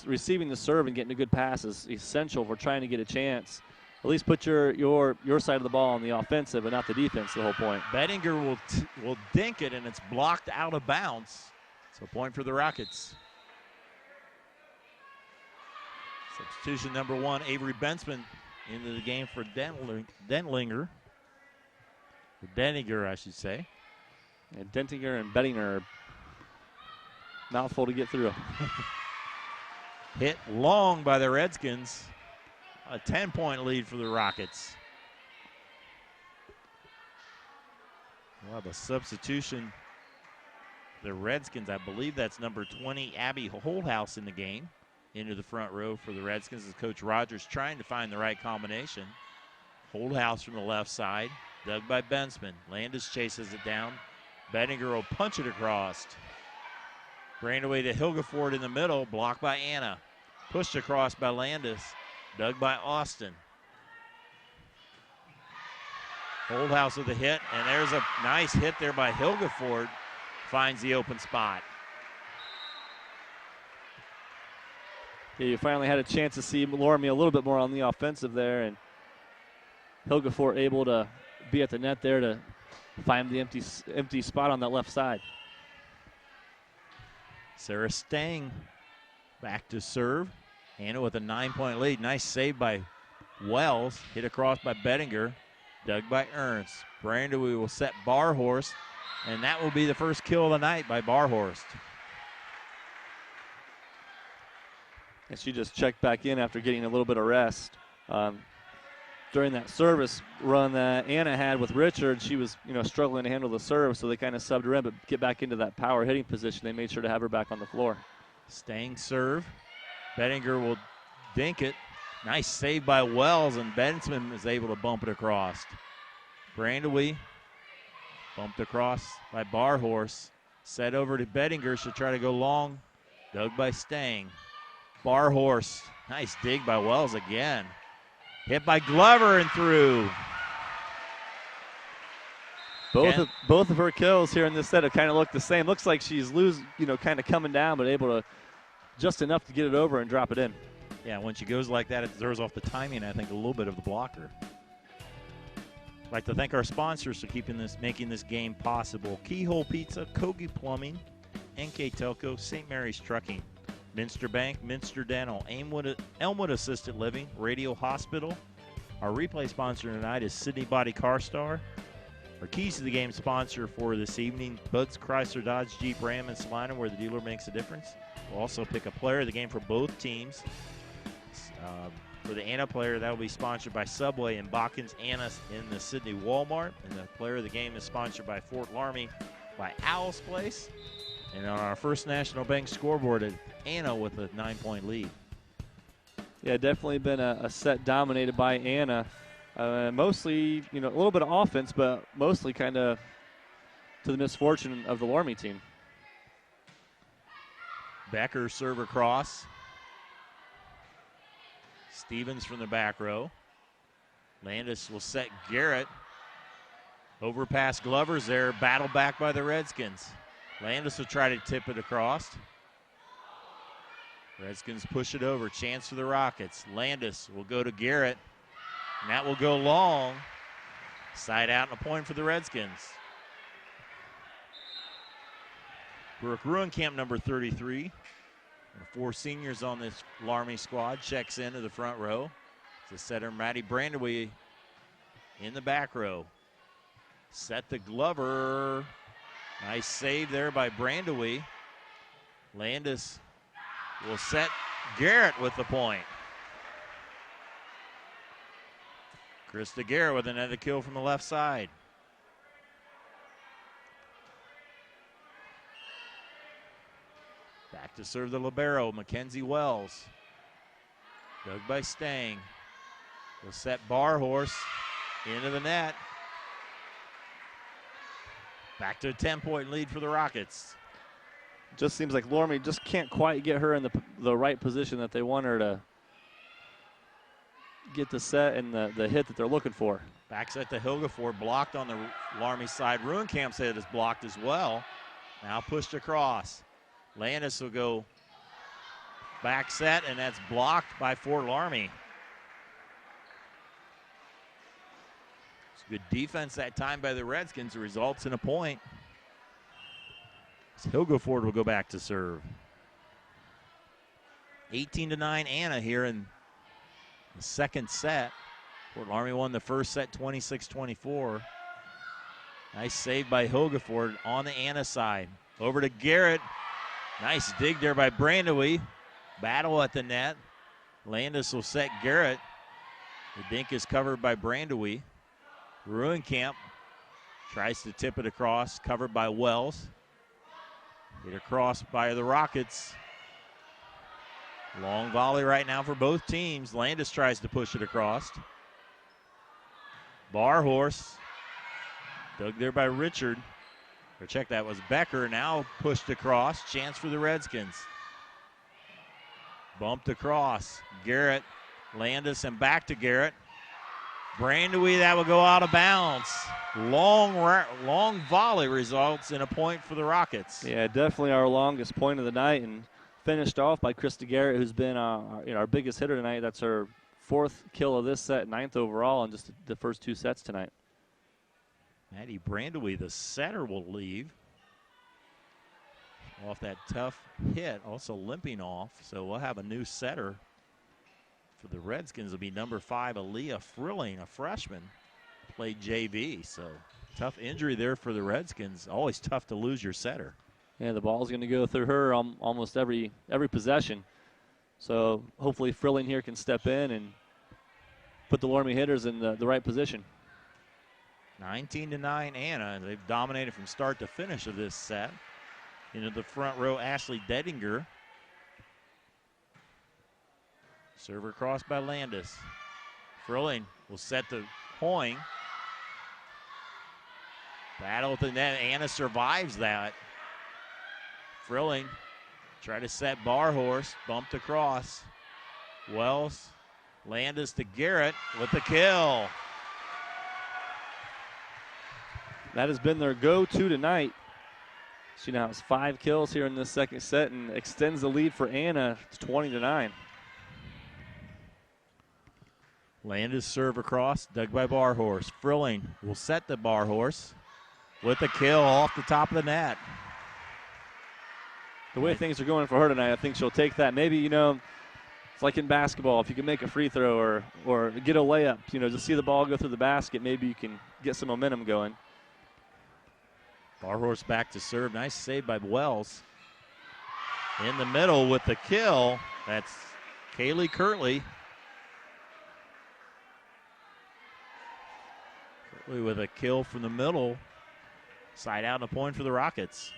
receiving the serve and getting a good pass is essential for trying to get a chance. At least put your side of the ball on the offensive and not the defense, the whole point. Bettinger will dink it, and it's blocked out of bounds. So point for the Rockets. Substitution number 1, Avery Bensman into the game for Dentlinger. Or Denninger, I should say. And Dentinger and Bettinger, mouthful to get through. Hit long by the Redskins. A 10-point lead for the Rockets. Well, the substitution, the Redskins, I believe that's number 20, Abby Holdhouse in the game. Into the front row for the Redskins as Coach Rogers trying to find the right combination. Holdhouse from the left side. Dug by Bensman. Landis chases it down. Bettinger will punch it across. Brandaway to Hilgeford in the middle. Blocked by Anna. Pushed across by Landis. Dug by Austin. Holdhouse with a hit, and there's a nice hit there by Hilgeford. Finds the open spot. Yeah, you finally had a chance to see Loramie a little bit more on the offensive there, and Hilgefort able to be at the net there to find the empty spot on that left side. Sarah Stang back to serve. Anna with a 9-point lead. Nice save by Wells hit across by Bettinger, dug by Ernst. Brandewy will set Barhorst, and that will be the first kill of the night by Barhorst. And she just checked back in after getting a little bit of rest. During that service run that Anna had with Richard, she was struggling to handle the serve, so they kind of subbed her in, but get back into that power hitting position. They made sure to have her back on the floor. Staying serve. Bettinger will dink it. Nice save by Wells, and Bensman is able to bump it across. Brandewy bumped across by Barhorst. Set over to Bettinger. She'll try to go long. Dug by Stang. Barhorst. Nice dig by Wells again. Hit by Glover and through. Both of her kills here in this set have kind of looked the same. Looks like she's kind of coming down, but able to just enough to get it over and drop it in. Yeah, when she goes like that, it throws off the timing, I think, a little bit of the blocker. I'd like to thank our sponsors for making this game possible. Keyhole Pizza, Kogi Plumbing, NK Telco, St. Mary's Trucking, Minster Bank, Minster Dental, Elmwood Assisted Living, Radio Hospital. Our replay sponsor tonight is Sydney Body Car Star. Our Keys to the Game sponsor for this evening, Bud's Chrysler Dodge Jeep Ram in Salina, where the dealer makes a difference. We'll also pick a player of the game for both teams. For the Anna player, that will be sponsored by Subway and Bachman's Anna's in the Sydney Walmart. And the player of the game is sponsored by Fort Loramie by Owl's Place. And on our First National Bank scoreboard, Anna with a 9-point lead. Yeah, definitely been a set dominated by Anna. Mostly, a little bit of offense, but mostly kind of to the misfortune of the Loramie team. Becker serve across. Stevens from the back row. Landis will set Garrett. Overpass Glover's there. Battle back by the Redskins. Landis will try to tip it across. Redskins push it over. Chance for the Rockets. Landis will go to Garrett. And that will go long. Side out and a point for the Redskins. Brooke Ruenkamp, number 33. The 4 seniors on this Loramie squad, checks into the front row. The setter, Maddie Brandewy, in the back row. Set to Glover. Nice save there by Brandewy. Landis will set Garrett with the point. Krista Garrett with another kill from the left side. Back to serve the libero, Mackenzie Wells. Dug by Stang. Will set Barhorst into the net. Back to a 10-point lead for the Rockets. Just seems like Loramie just can't quite get her in the right position that they want her to get the set and the hit that they're looking for. Back set to Hilgeford, blocked on the Loramie side. Ruenkamp's head is blocked as well. Now pushed across. Landis will go back set, and that's blocked by Fort Loramie. It's good defense that time by the Redskins. It results in a point. Hilgeford will go back to serve. 18-9 Anna here in the second set. Fort Loramie won the first set 26-24. Nice save by Hilgeford on the Anna side. Over to Garrett. Nice dig there by Brandewy. Battle at the net. Landis will set Garrett. The dink is covered by Brandewy. Ruenkamp tries to tip it across, covered by Wells. Hit across by the Rockets. Long volley right now for both teams. Landis tries to push it across. Barhorst. Dug there by Richard. Or check, that was Becker. Now pushed across. Chance for the Redskins. Bumped across. Garrett, Landis, and back to Garrett. Brandewy, that will go out of bounds. Long volley results in a point for the Rockets. Yeah, definitely our longest point of the night, and finished off by Krista Garrett, who's been our biggest hitter tonight. That's her 4th kill of this set, 9th overall in just the first 2 sets tonight. Maddie Brandewy, the setter, will leave. Off that tough hit, also limping off. So we'll have a new setter For the Redskins, will be number 5, Aaliyah Frilling, a freshman, played JV. So tough injury there for the Redskins. Always tough to lose your setter. Yeah, the ball's going to go through her almost every possession. So hopefully Frilling here can step in and put the Loramie hitters in the right position. 19-9 Anna. They've dominated from start to finish of this set. Into the front row, Ashley Dedinger. Server cross by Landis. Frilling will set the point. Battle with the net. Anna survives that. Frilling try to set Barhorse. Bumped across. Wells. Landis to Garrett with the kill. That has been their go-to tonight. She now has 5 kills here in this second set and extends the lead for Anna to 20-9. Landis serve across, dug by Barhorse. Frilling will set the Barhorse with a kill off the top of the net. The way things are going for her tonight, I think she'll take that. Maybe, it's like in basketball. If you can make a free throw or get a layup, just see the ball go through the basket, maybe you can get some momentum going. Barhorse back to serve. Nice save by Wells. In the middle with the kill. That's Kaylee Kirtley. Kirtley with a kill from the middle. Side out and a point for the Rockets.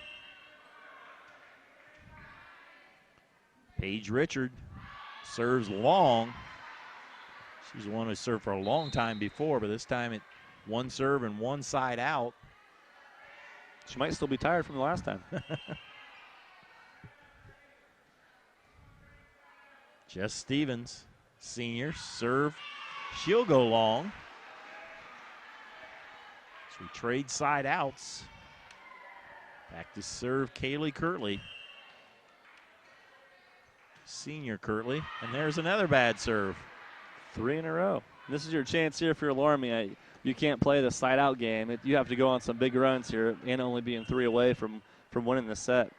Paige Richard serves long. She's the one who served for a long time before, but this time it one serve and one side out. She might still be tired from the last time. Jess Stevens, senior, serve. She'll go long. So we trade side outs. Back to serve Kaylee Kirtley. Senior Kirtley. And there's another bad serve. 3 in a row. This is your chance here for your Loramie. You can't play the side-out game. You have to go on some big runs here, and only being 3 away from winning the set.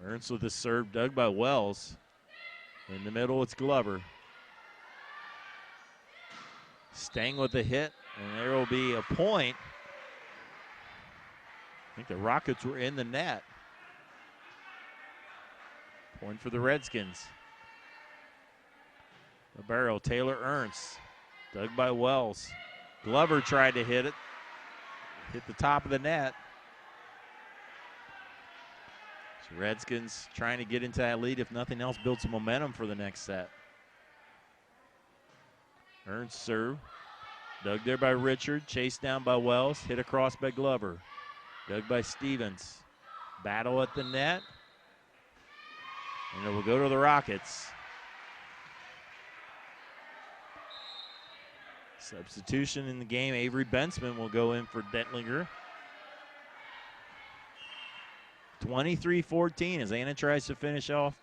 Ernst with the serve, dug by Wells. In the middle, it's Glover. Stang with the hit, and there will be a point. I think the Rockets were in the net. Point for the Redskins. The barrel, Taylor Ernst, dug by Wells. Glover tried to hit it. Hit the top of the net. So Redskins trying to get into that lead, if nothing else, build some momentum for the next set. Ernst serve. Dug there by Richard. Chased down by Wells. Hit across by Glover. Dug by Stevens. Battle at the net. And it will go to the Rockets. Substitution in the game. Avery Bensman will go in for Detlinger. 23-14 as Anna tries to finish off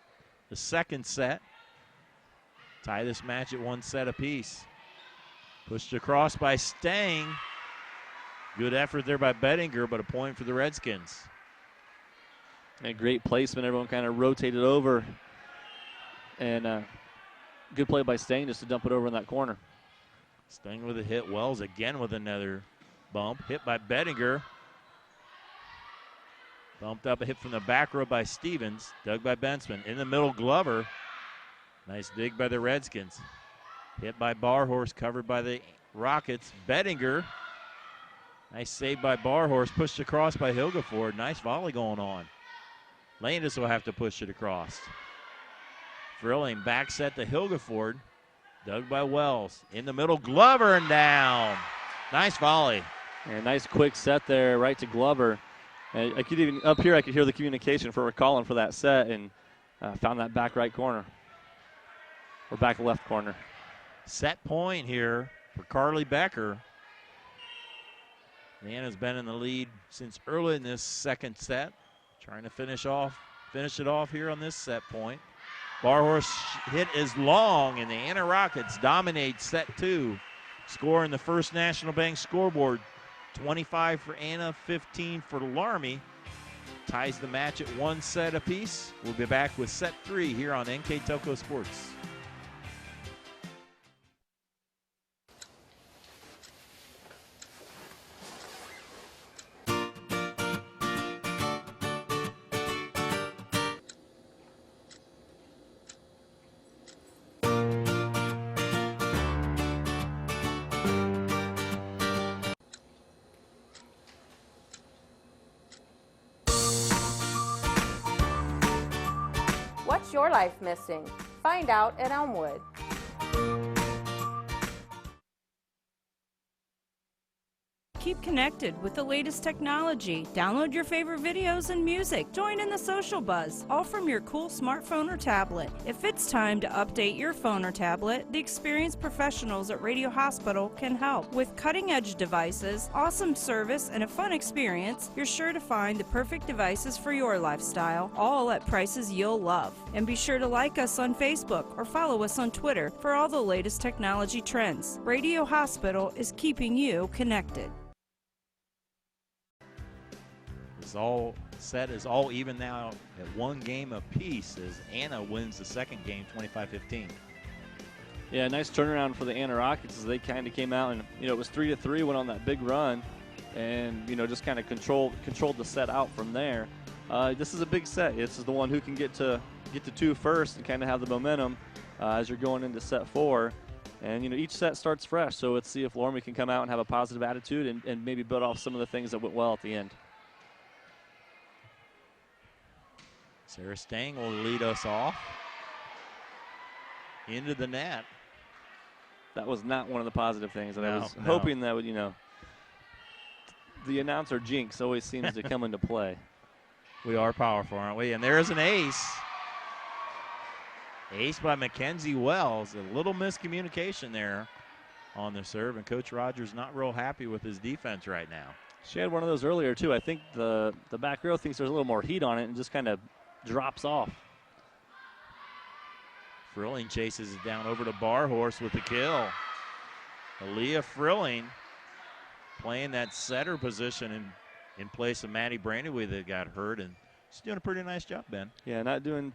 the second set. Tie this match at 1 set apiece. Pushed across by Stang. Good effort there by Bettinger, but a point for the Redskins. A great placement. Everyone kind of rotated over. And good play by Stang just to dump it over in that corner. Stang with a hit. Wells again with another bump. Hit by Bettinger. Bumped up, a hit from the back row by Stevens. Dug by Bensman. In the middle, Glover. Nice dig by the Redskins. Hit by Barhorse, covered by the Rockets. Bettinger. Nice save by Barhorse. Pushed across by Hilgeford. Nice volley going on. Landis will have to push it across. Frilling back set to Hilgeford. Dug by Wells. In the middle, Glover and down. Nice volley. And nice quick set there right to Glover. I could even, up here, I could hear the communication for calling for that set and found that back right corner. Or back left corner. Set point here for Carly Becker. Anna's been in the lead since early in this second set. Trying to finish it off here on this set point. Barhorse hit is long, and the Anna Rockets dominate set 2. Score in the First National Bank scoreboard. 25 for Anna, 15 for Loramie. Ties the match at 1 set apiece. We'll be back with set 3 here on NK Telco Sports. your life missing? Find out at Elmwood. Keep connected with the latest technology. Download your favorite videos and music. Join in the social buzz, all from your cool smartphone or tablet. If it's time to update your phone or tablet, the experienced professionals at Radio Hospital can help. With cutting-edge devices, awesome service, and a fun experience, you're sure to find the perfect devices for your lifestyle, all at prices you'll love. And be sure to like us on Facebook or follow us on Twitter for all the latest technology trends. Radio Hospital is keeping you connected. All set is all even now at one game apiece as Anna wins the second game 25-15. Yeah, nice turnaround for the Anna Rockets as they kind of came out and, it was 3-3, went on that big run and, just kind of controlled the set out from there. This is a big set. This is the one who can get to 2 first and kind of have the momentum as you're going into set 4. And, each set starts fresh, so let's see if Loramie can come out and have a positive attitude and maybe build off some of the things that went well at the end. Sarah Stang will lead us off into the net. That was not one of the positive things that I was hoping that would, the announcer jinx always seems to come into play. We are powerful, aren't we? And there's an ace. Ace by Mackenzie Wells. A little miscommunication there on the serve, and Coach Rogers not real happy with his defense right now. She had one of those earlier, too. I think the back row thinks there's a little more heat on it and just kind of drops off. Frilling chases it down over to Barhorse with the kill. Aaliyah Frilling playing that setter position in place of Maddie Brandyway that got hurt, and she's doing a pretty nice job, Ben. Yeah, not doing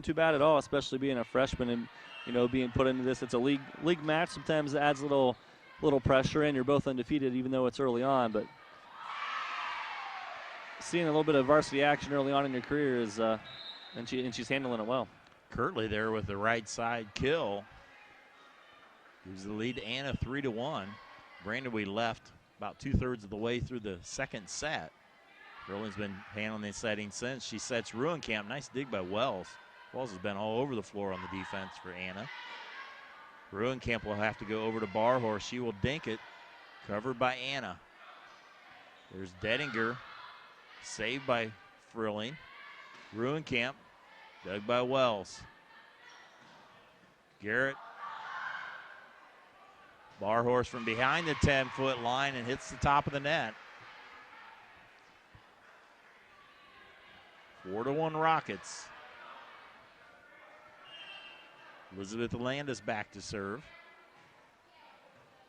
too bad at all, especially being a freshman and being put into this. It's a league match. Sometimes it adds a little pressure in. You're both undefeated, even though it's early on, but seeing a little bit of varsity action early on in your career is, and she's handling it well. Kirtley there with the right side kill. Gives the lead to Anna 3-1. Brandyway left about 2/3 of the way through the second set. Frilling's been handling the setting since. She sets Ruhenkamp. Nice dig by Wells. Wells has been all over the floor on the defense for Anna. Ruhenkamp will have to go over to Barhorse. She will dink it. Covered by Anna. There's Dedinger. Saved by Frilling. Ruhenkamp, dug by Wells. Garrett. Barhorse from behind the 10-foot line and hits the top of the net. 4-1 Rockets. Elizabeth Landis back to serve.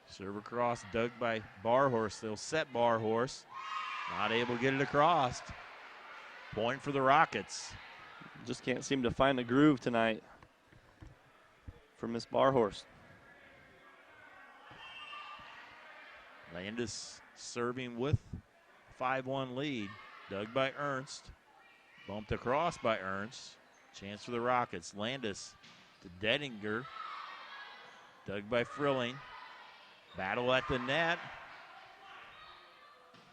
Serve across, dug by Barhorse. They'll set Barhorse. Not able to get it across. Point for the Rockets. Just can't seem to find the groove tonight for Miss Barhorse. Landis serving with 5-1 lead. Dug by Ernst. Bumped across by Ernst. Chance for the Rockets. Landis to Dedinger. Dug by Frilling. Battle at the net.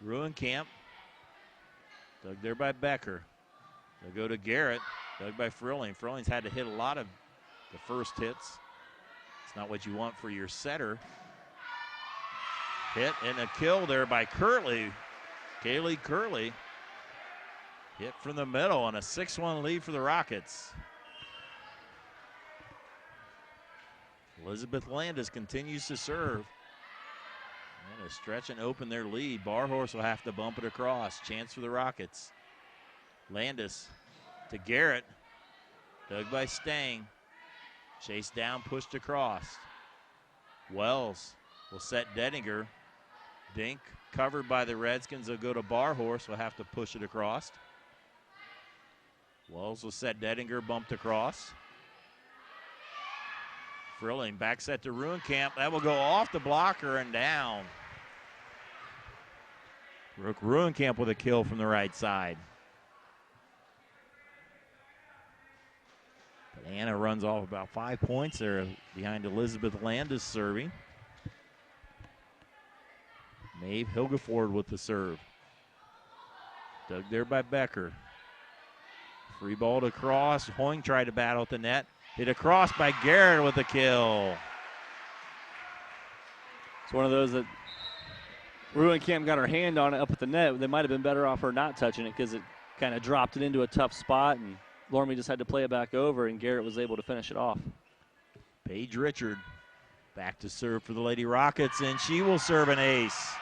Ruhenkamp. Dug there by Becker. They'll go to Garrett. Dug by Frilling. Frilling's had to hit a lot of the first hits. It's not what you want for your setter. Hit and a kill there by Kirtley. Kaylee Kirtley. Hit from the middle on a 6-1 lead for the Rockets. Elizabeth Landis continues to serve. And a stretch and open their lead. Barhorse will have to bump it across. Chance for the Rockets. Landis to Garrett. Dug by Stang. Chased down, pushed across. Wells will set Dedinger. Dink covered by the Redskins. They'll go to Barhorse. Will have to push it across. Wells will set Dedinger, bumped across. Frilling back set to Ruhenkamp. That will go off the blocker and down. Brooke Ruhenkamp with a kill from the right side. But Anna runs off about 5 points there behind Elizabeth Landis serving. Maeve Hilgeford with the serve. Dug there by Becker. Free ball to cross. Hoying tried to battle at the net. Hit across by Garrett with a kill. It's one of those that Ruenkamp got her hand on it up at the net. They might have been better off her not touching it because it kind of dropped it into a tough spot, and Loramie just had to play it back over, and Garrett was able to finish it off. Paige Richard back to serve for the Lady Rockets, and she will serve an ace.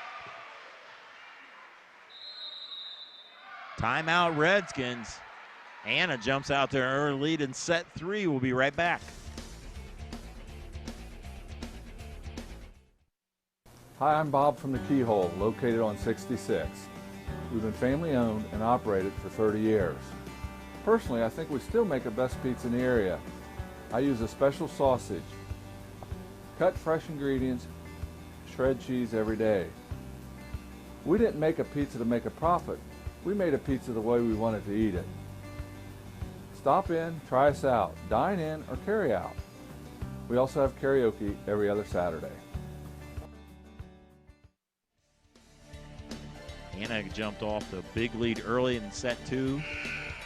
Timeout Redskins. Anna jumps out to her lead in set 3. We'll be right back. Hi, I'm Bob from the Keyhole, located on 66. We've been family owned and operated for 30 years. Personally, I think we still make the best pizza in the area. I use a special sausage. Cut fresh ingredients, shred cheese every day. We didn't make a pizza to make a profit. We made a pizza the way we wanted to eat it. Stop in, try us out, dine in, or carry out. We also have karaoke every other Saturday. Anna jumped off the big lead early in set 2.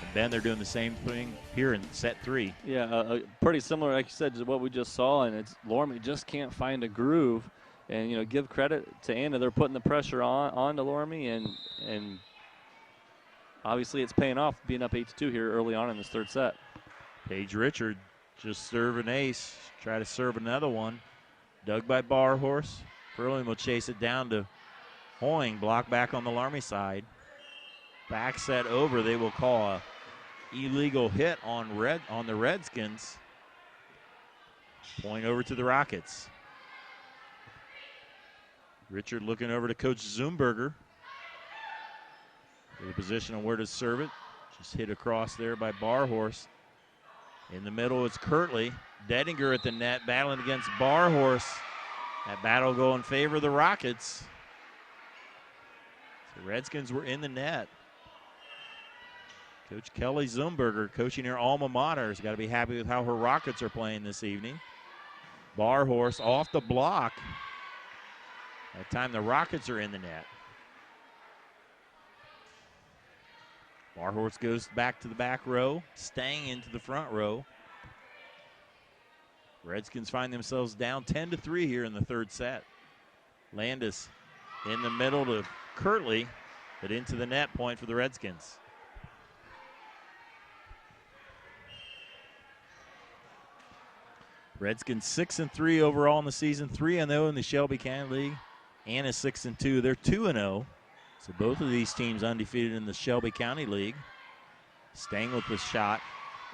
And then they're doing the same thing here in set 3. Yeah, pretty similar, like you said, to what we just saw, and it's Loramie just can't find a groove. And, you know, give credit to Anna. They're putting the pressure on to Loramie, and obviously it's paying off, being up 8-2 here early on in this third set. Paige Richard just serve an ace. Try to serve another one. Dug by Barhorse. Furling will chase it down to Hoying. Block back on the Loramie side. Back set over. They will call a illegal hit on the Redskins. Point over to the Rockets. Richard looking over to Coach Zumberger. For the position on where to serve it. Just hit across there by Barhorse. In the middle is Kirtley. Dedinger at the net, battling against Barhorse. That battle go in favor of the Rockets. The Redskins were in the net. Coach Kelly Zumberger, coaching her alma mater, has got to be happy with how her Rockets are playing this evening. Barhorse off the block. That time the Rockets are in the net. Barhorse goes back to the back row, staying into the front row. Redskins find themselves down 10-3 here in the third set. Landis in the middle to Kirtley, but into the net, point for the Redskins. Redskins 6-3 overall in the season, 3-0 in the Shelby County League. Anna 6-2. They're 2-0. So both of these teams undefeated in the Shelby County League. Staying with the shot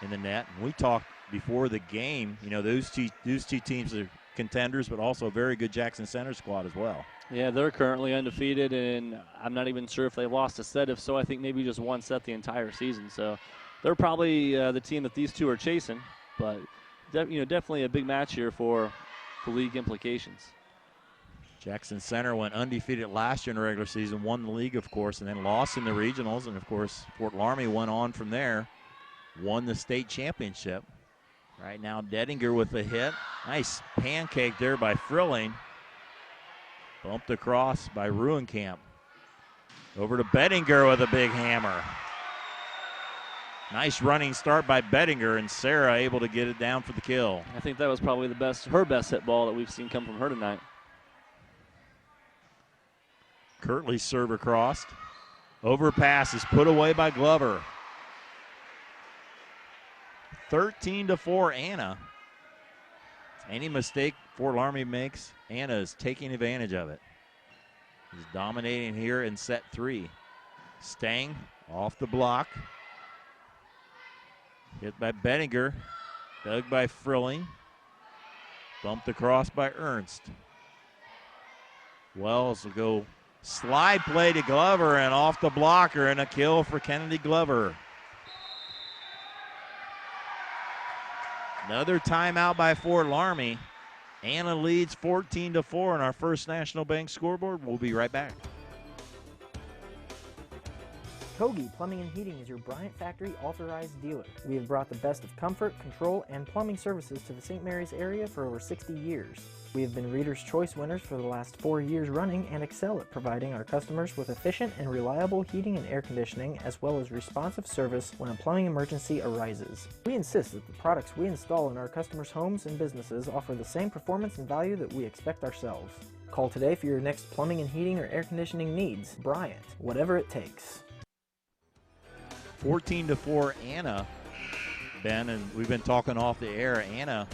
in the net. And we talked before the game, you know, those two teams are contenders, but also a very good Jackson Center squad as well. Yeah, they're currently undefeated, and I'm not even sure if they lost a set. If so, I think maybe just one set the entire season. So they're probably the team that these two are chasing, but definitely a big match here for the league implications. Jackson Center went undefeated last year in the regular season, won the league, of course, and then lost in the regionals. And, of course, Fort Loramie went on from there, won the state championship. Right now, Dedinger with a hit. Nice pancake there by Frilling. Bumped across by Ruenkamp. Over to Bettinger with a big hammer. Nice running start by Bettinger, and Sarah able to get it down for the kill. I think that was probably her best hit ball that we've seen come from her tonight. Kirtley serve across. Overpass is put away by Glover. 13-4 Anna. Any mistake Fort Loramie makes, Anna is taking advantage of it. He's dominating here in set 3. Stang off the block. Hit by Bettinger. Dug by Frilling. Bumped across by Ernst. Wells will go slide play to Glover and off the blocker, and a kill for Kennedy Glover. Another timeout by Fort Loramie. Anna leads 14-4 in our First National Bank scoreboard. We'll be right back. Kogi Plumbing and Heating is your Bryant Factory authorized dealer. We have brought the best of comfort, control, and plumbing services to the St. Mary's area for over 60 years. We have been Reader's Choice winners for the last 4 years running and excel at providing our customers with efficient and reliable heating and air conditioning, as well as responsive service when a plumbing emergency arises. We insist that the products we install in our customers' homes and businesses offer the same performance and value that we expect ourselves. Call today for your next plumbing and heating or air conditioning needs. Bryant, whatever it takes. 14-4 Anna, Ben, and we've been talking off the air. Anna,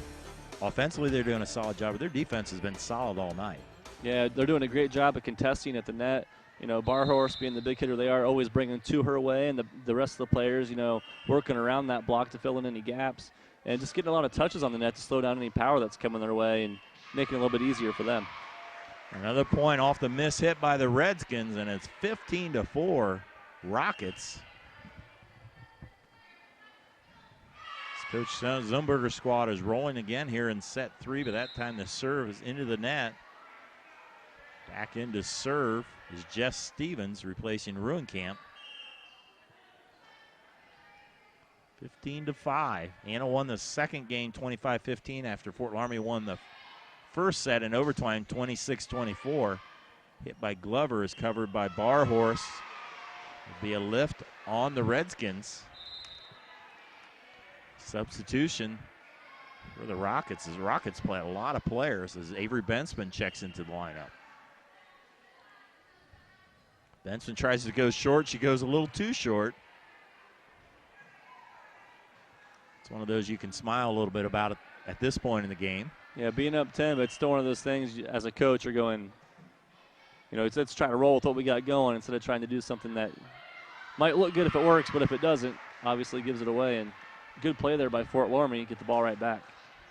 offensively they're doing a solid job, but their defense has been solid all night. Yeah, they're doing a great job of contesting at the net. You know, Barhorse being the big hitter they are, always bringing to her way, and the rest of the players, you know, working around that block to fill in any gaps, and just getting a lot of touches on the net to slow down any power that's coming their way and making it a little bit easier for them. Another point off the miss hit by the Redskins, and it's 15-4 Rockets. Coach Zumberger's squad is rolling again here in set 3, but that time the serve is into the net. Back into serve is Jess Stevens replacing Ruenkamp. 15-5. Anna won the second game 25-15 after Fort Loramie won the first set in overtime 26-24. Hit by Glover is covered by Barhorse. It'll be a lift on the Redskins. Substitution for the Rockets as the Rockets play a lot of players as Avery Bensman checks into the lineup. Bensman tries to go short. She goes a little too short. It's one of those you can smile a little bit about it at this point in the game. Yeah, being up 10, but it's still one of those things as a coach you're going, you know, let's try to roll with what we got going instead of trying to do something that might look good if it works, but if it doesn't, obviously gives it away. And good play there by Fort Loramie. Get the ball right back.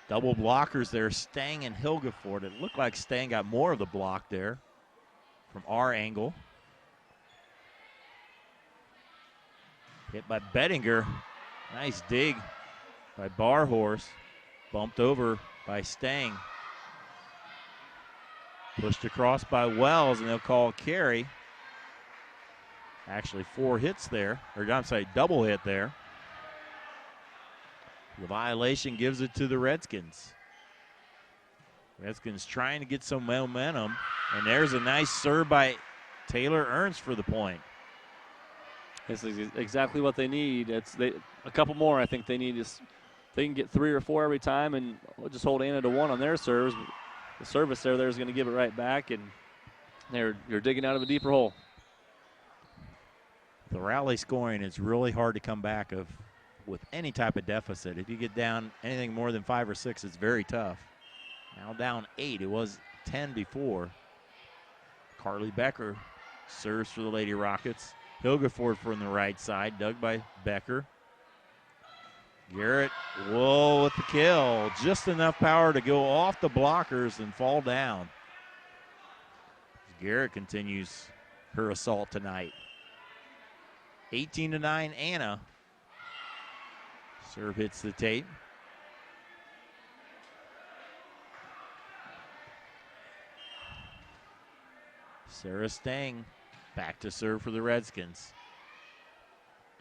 Double blockers there, Stang and Hilgeford. It looked like Stang got more of the block there from our angle. Hit by Bettinger. Nice dig by Barhorse. Bumped over by Stang. Pushed across by Wells, and they'll call a carry. Actually, 4 hits there. Or I'm sorry, double hit there. The violation gives it to the Redskins. Redskins trying to get some momentum. And there's a nice serve by Taylor Ernst for the point. This is exactly what they need. A couple more I think they need. Is they can get 3 or 4 every time and just hold Anna to 1 on their serves. The service there is going to give it right back, and you're digging out of a deeper hole. The rally scoring is really hard to come back with any type of deficit. If you get down anything more than 5 or 6, it's very tough. Now down 8. It was 10 before. Carly Becker serves for the Lady Rockets. Hilgeford from the right side, dug by Becker. Garrett, whoa, with the kill. Just enough power to go off the blockers and fall down. Garrett continues her assault tonight. 18-9 Anna. Serve hits the tape. Sarah Stang back to serve for the Redskins.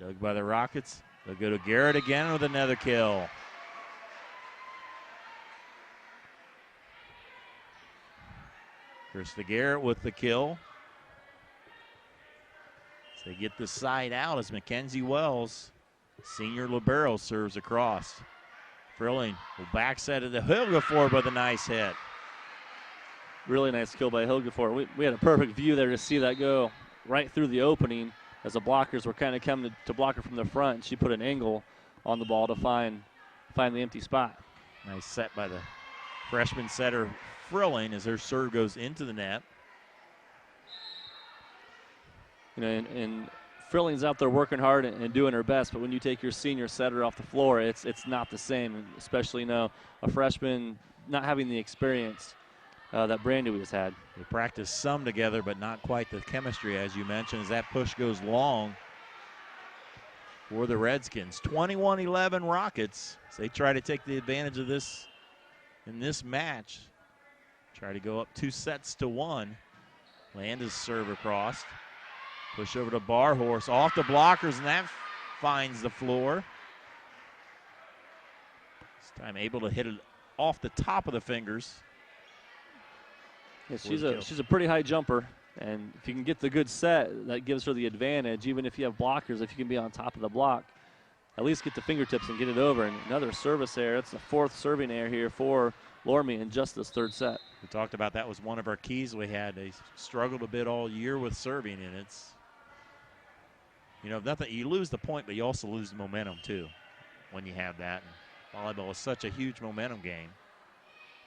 Dug by the Rockets. They'll go to Garrett again with another kill. Krista Garrett with the kill. So they get the side out as Mackenzie Wells, senior libero, serves across. Frilling will backset it to Hilgeford with a nice hit. Really nice kill by Hilgeford. We had a perfect view there to see that go right through the opening as the blockers were kind of coming to block her from the front. She put an angle on the ball to find the empty spot. Nice set by the freshman setter Frilling as her serve goes into the net. You know, and Frilling's out there working hard and doing her best, but when you take your senior setter off the floor, it's not the same, especially, you know, a freshman not having the experience that Brandy has had. They practice some together, but not quite the chemistry, as you mentioned, as that push goes long for the Redskins. 21-11 Rockets. So they try to take the advantage of this in this match. Try to go up 2-1. Landis serve across. Push over to Barhorse, off the blockers, and that finds the floor. This time able to hit it off the top of the fingers. Yeah, she's a pretty high jumper, and if you can get the good set, that gives her the advantage. Even if you have blockers, if you can be on top of the block, at least get the fingertips and get it over. And another service error. It's the 4th serving error here for Loramie in just this 3rd set. We talked about that was one of our keys we had. They struggled a bit all year with serving, and it's, nothing. You lose the point, but you also lose the momentum too when you have that. And volleyball is such a huge momentum game.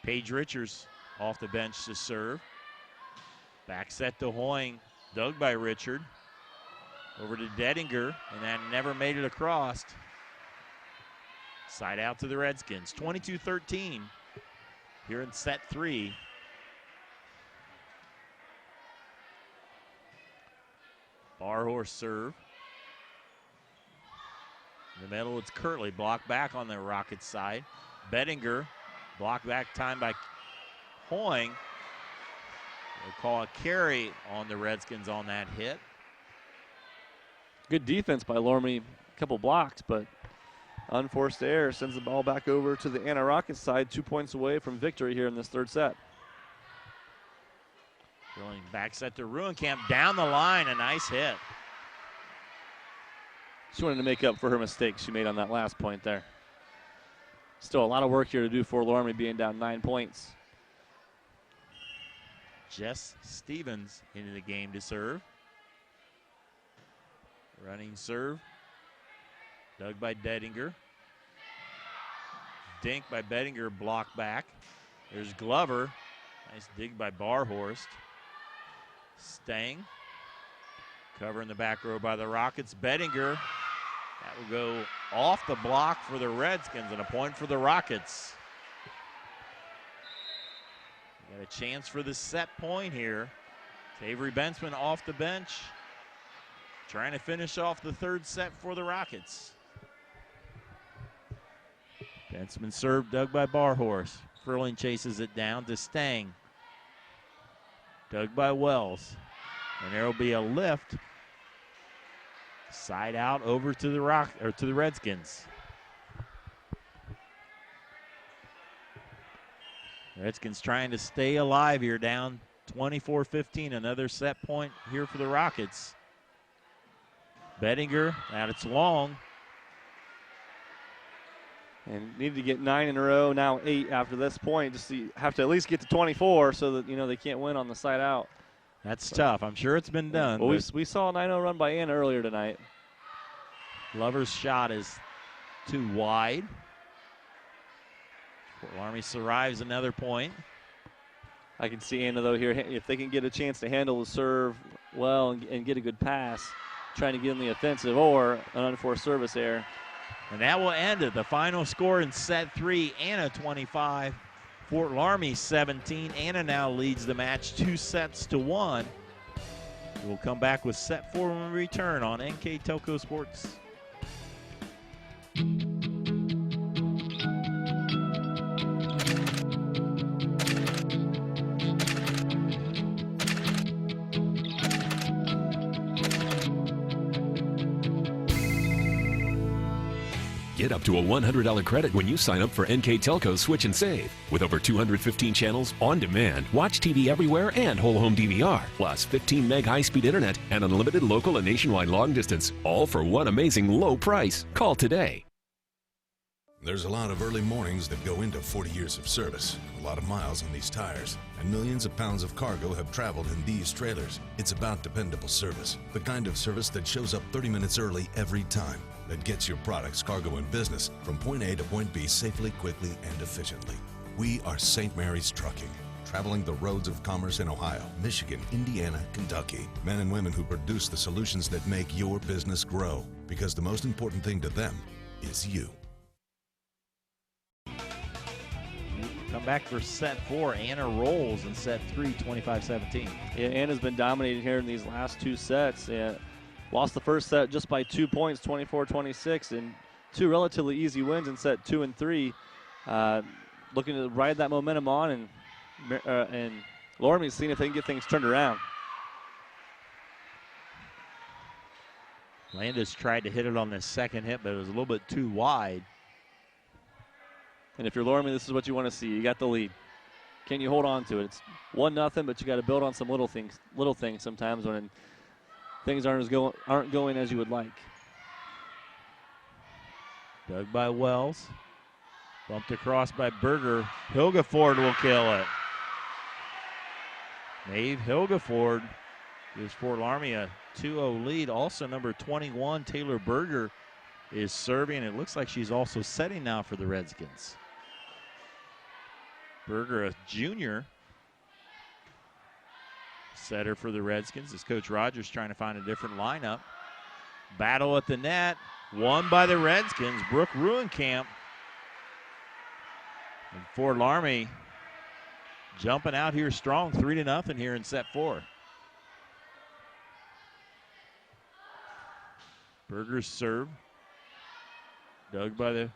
Paige Richards off the bench to serve. Back set to Hoying, dug by Richard. Over to Dedinger, and that never made it across. Side out to the Redskins. 22-13 here in set 3. Barhorse serve. In the middle, it's Kirtley. Blocked back on the Rockets side. Bettinger, blocked back time by Hoying. They'll call a carry on the Redskins on that hit. Good defense by Loramie, a couple blocks, but unforced error sends the ball back over to the Anna Rockets side, 2 points away from victory here in this 3rd set. Going back set to Ruenkamp, down the line, a nice hit. She wanted to make up for her mistakes she made on that last point there. Still a lot of work here to do for Loramie being down 9 points. Jess Stevens into the game to serve. Running serve. Dug by Dedinger. Dink by Bettinger, blocked back. There's Glover. Nice dig by Barhorst. Stang. Covering the back row by the Rockets. Bettinger. That will go off the block for the Redskins and a point for the Rockets. Got a chance for the set point here. Avery Bensman off the bench. Trying to finish off the 3rd set for the Rockets. Bensman served, dug by Barhorse. Furling chases it down to Stang. Dug by Wells. And there will be a lift. Side out over to the Redskins. Redskins trying to stay alive here, down 24-15. Another set point here for the Rockets. Bettinger, out it's long. And needed to get 9 in a row, now 8 after this point. Just have to at least get to 24 so that, they can't win on the side out. That's tough. I'm sure it's been done. Well, we saw a 9-0 run by Anna earlier tonight. Glover's shot is too wide. Fort Loramie survives another point. I can see Anna, though, here. If they can get a chance to handle the serve well and get a good pass, trying to get in the offensive or an unforced service error. And that will end it. The final score in set 3, Anna 25, Fort Loramie 17. Anna now leads the match 2-1. We'll come back with set 4 when we return on NK Telco Sports. Get up to a $100 credit when you sign up for NK Telco Switch and Save. With over 215 channels on demand, watch TV everywhere and whole home DVR, plus 15 meg high-speed internet and unlimited local and nationwide long distance, all for one amazing low price. Call today. There's a lot of early mornings that go into 40 years of service, a lot of miles on these tires, and millions of pounds of cargo have traveled in these trailers. It's about dependable service, the kind of service that shows up 30 minutes early every time, that gets your products, cargo, and business from point A to point B safely, quickly, and efficiently. We are St. Mary's Trucking, traveling the roads of commerce in Ohio, Michigan, Indiana, Kentucky. Men and women who produce the solutions that make your business grow, because the most important thing to them is you. Come back for set 4. Anna rolls in set 3, 25-17. Yeah, Anna's been dominating here in these last 2 sets. Lost the first set just by 2 points, 24-26, and 2 relatively easy wins in set 2 and 3. Looking to ride that momentum on, and Loramie's seeing if they can get things turned around. Landis tried to hit it on this second hit, but it was a little bit too wide. And if you're Loramie, this is what you want to see. You got the lead. Can you hold on to it? It's 1-0, but you got to build on some little things sometimes when things aren't going as you would like. Dug by Wells. Bumped across by Berger. Hilgeford will kill it. Maeve Hilgeford gives Fort Loramie a 2-0 lead. Also number 21, Taylor Berger, is serving. It looks like she's also setting now for the Redskins. Berger, a junior, setter for the Redskins as Coach Rogers trying to find a different lineup. Battle at the net, won by the Redskins. Brooke Ruenkamp. And Fort Loramie jumping out here strong, 3-0 here in set 4. Berger's serve. Dug by the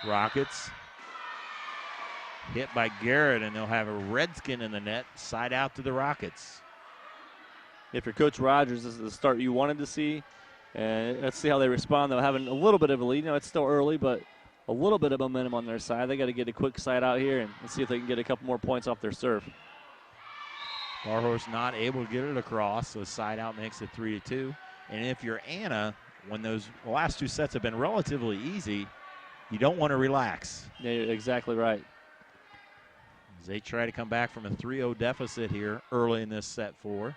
Rockets. Hit by Garrett, and they'll have a Redskin in the net, side out to the Rockets. If you're Coach Rogers, this is the start you wanted to see. And let's see how they respond. They're having a little bit of a lead. You know, it's still early, but a little bit of momentum on their side. They got to get a quick side out here and see if they can get a couple more points off their serve. Barhorse not able to get it across, so side out makes it 3-2. And if you're Anna, when those last two sets have been relatively easy, you don't want to relax. Yeah, you're exactly right. As they try to come back from a 3-0 deficit here early in this set 4.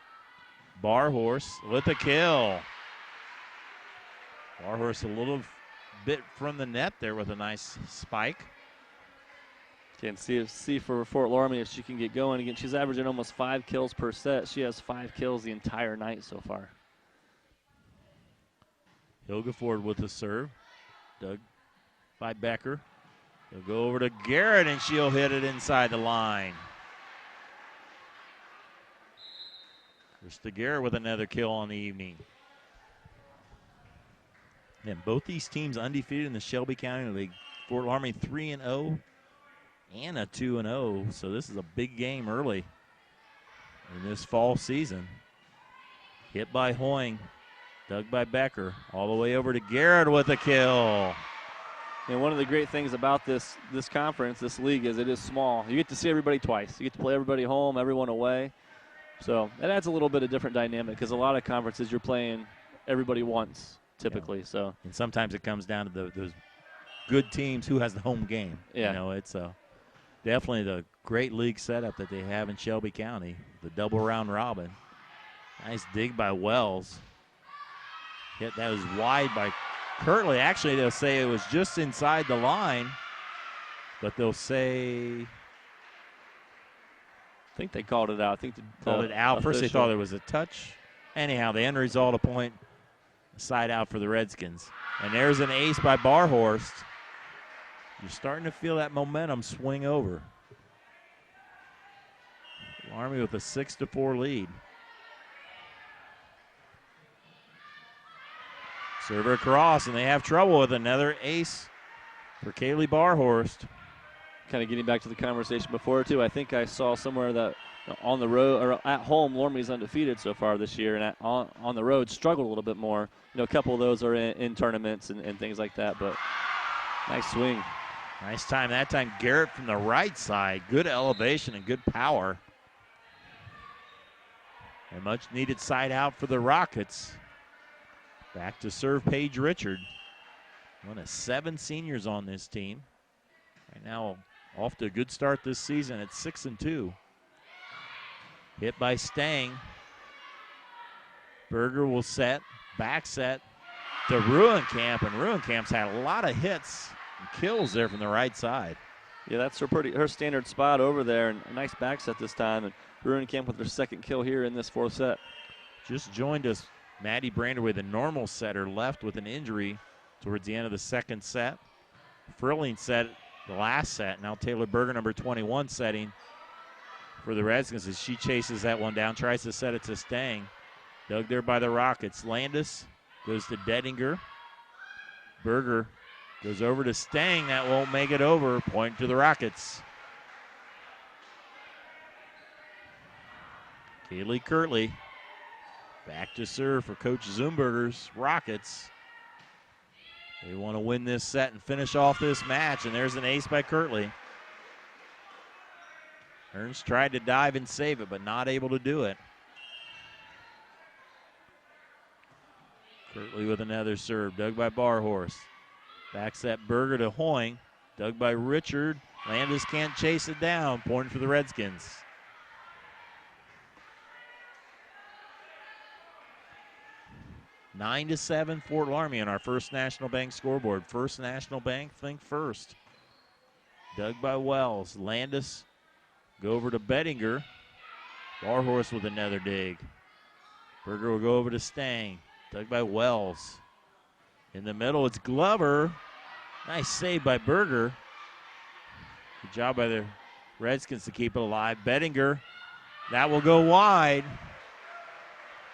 Barhorse with a kill. Barhorse a little bit from the net there with a nice spike. Can see for Fort Loramie if she can get going again. She's averaging almost 5 kills per set. She has 5 kills the entire night so far. Hilgeford with the serve. Dug by Becker. They'll go over to Garrett, and she'll hit it inside the line. Krista Garrett with another kill on the evening. And both these teams undefeated in the Shelby County League. Fort Loramie 3-0, Anna 2-0. So this is a big game early in this fall season. Hit by Hoying. Dug by Becker. All the way over to Garrett with a kill. And one of the great things about this conference, this league, is it is small. You get to see everybody twice. You get to play everybody home, everyone away. So that adds a little bit of different dynamic because a lot of conferences you're playing everybody once typically. Yeah. So and sometimes it comes down to those good teams who has the home game. Yeah. You know, it's definitely the great league setup that they have in Shelby County, the double round robin. Nice dig by Wells. Hit that was wide by Kirtley. Actually, they'll say it was just inside the line, but they'll say, I think they called it out. I think they called it out. First they thought it was a touch. Anyhow, the end result, a point, side out for the Redskins. And there's an ace by Barhorst. You're starting to feel that momentum swing over. Loramie with a 6-4 lead. Server across, and they have trouble with another ace for Kaylee Barhorst. Kind of getting back to the conversation before, too. I think I saw somewhere that on the road or at home, Loramie's undefeated so far this year, and on the road struggled a little bit more. You know, a couple of those are in tournaments and things like that, but nice swing. Nice time. That time, Garrett from the right side. Good elevation and good power. And much needed side out for the Rockets. Back to serve Paige Richard. One of 7 seniors on this team. Right now, off to a good start this season at 6-2. Hit by Stang. Berger will set. Back set to Ruenkamp. And Ruenkamp's had a lot of hits and kills there from the right side. Yeah, that's her standard spot over there. And a nice back set this time. And Ruenkamp with her second kill here in this 4th set. Just joined us, Maddie Brander, with a normal setter, left with an injury towards the end of the 2nd set. Frilling set the last set. Now Taylor Berger, number 21, setting for the Redskins as she chases that one down, tries to set it to Stang. Dug there by the Rockets. Landis goes to Dedinger. Berger goes over to Stang. That won't make it over. Point to the Rockets. Kaylee Kirtley Back to serve for Coach Zumberger's Rockets. They want to win this set and finish off this match, and there's an ace by Kirtley. Ernst tried to dive and save it, but not able to do it. Kirtley with another serve, dug by Barhorse. Back set Berger to Hoying, dug by Richard. Landis can't chase it down, point for the Redskins. Nine to 7, Fort Loramie on our First National Bank scoreboard. First National Bank, think first. Dug by Wells. Landis go over to Bettinger. Barhorse with another dig. Berger will go over to Stang. Dug by Wells. In the middle, it's Glover. Nice save by Berger. Good job by the Redskins to keep it alive. Bettinger, that will go wide.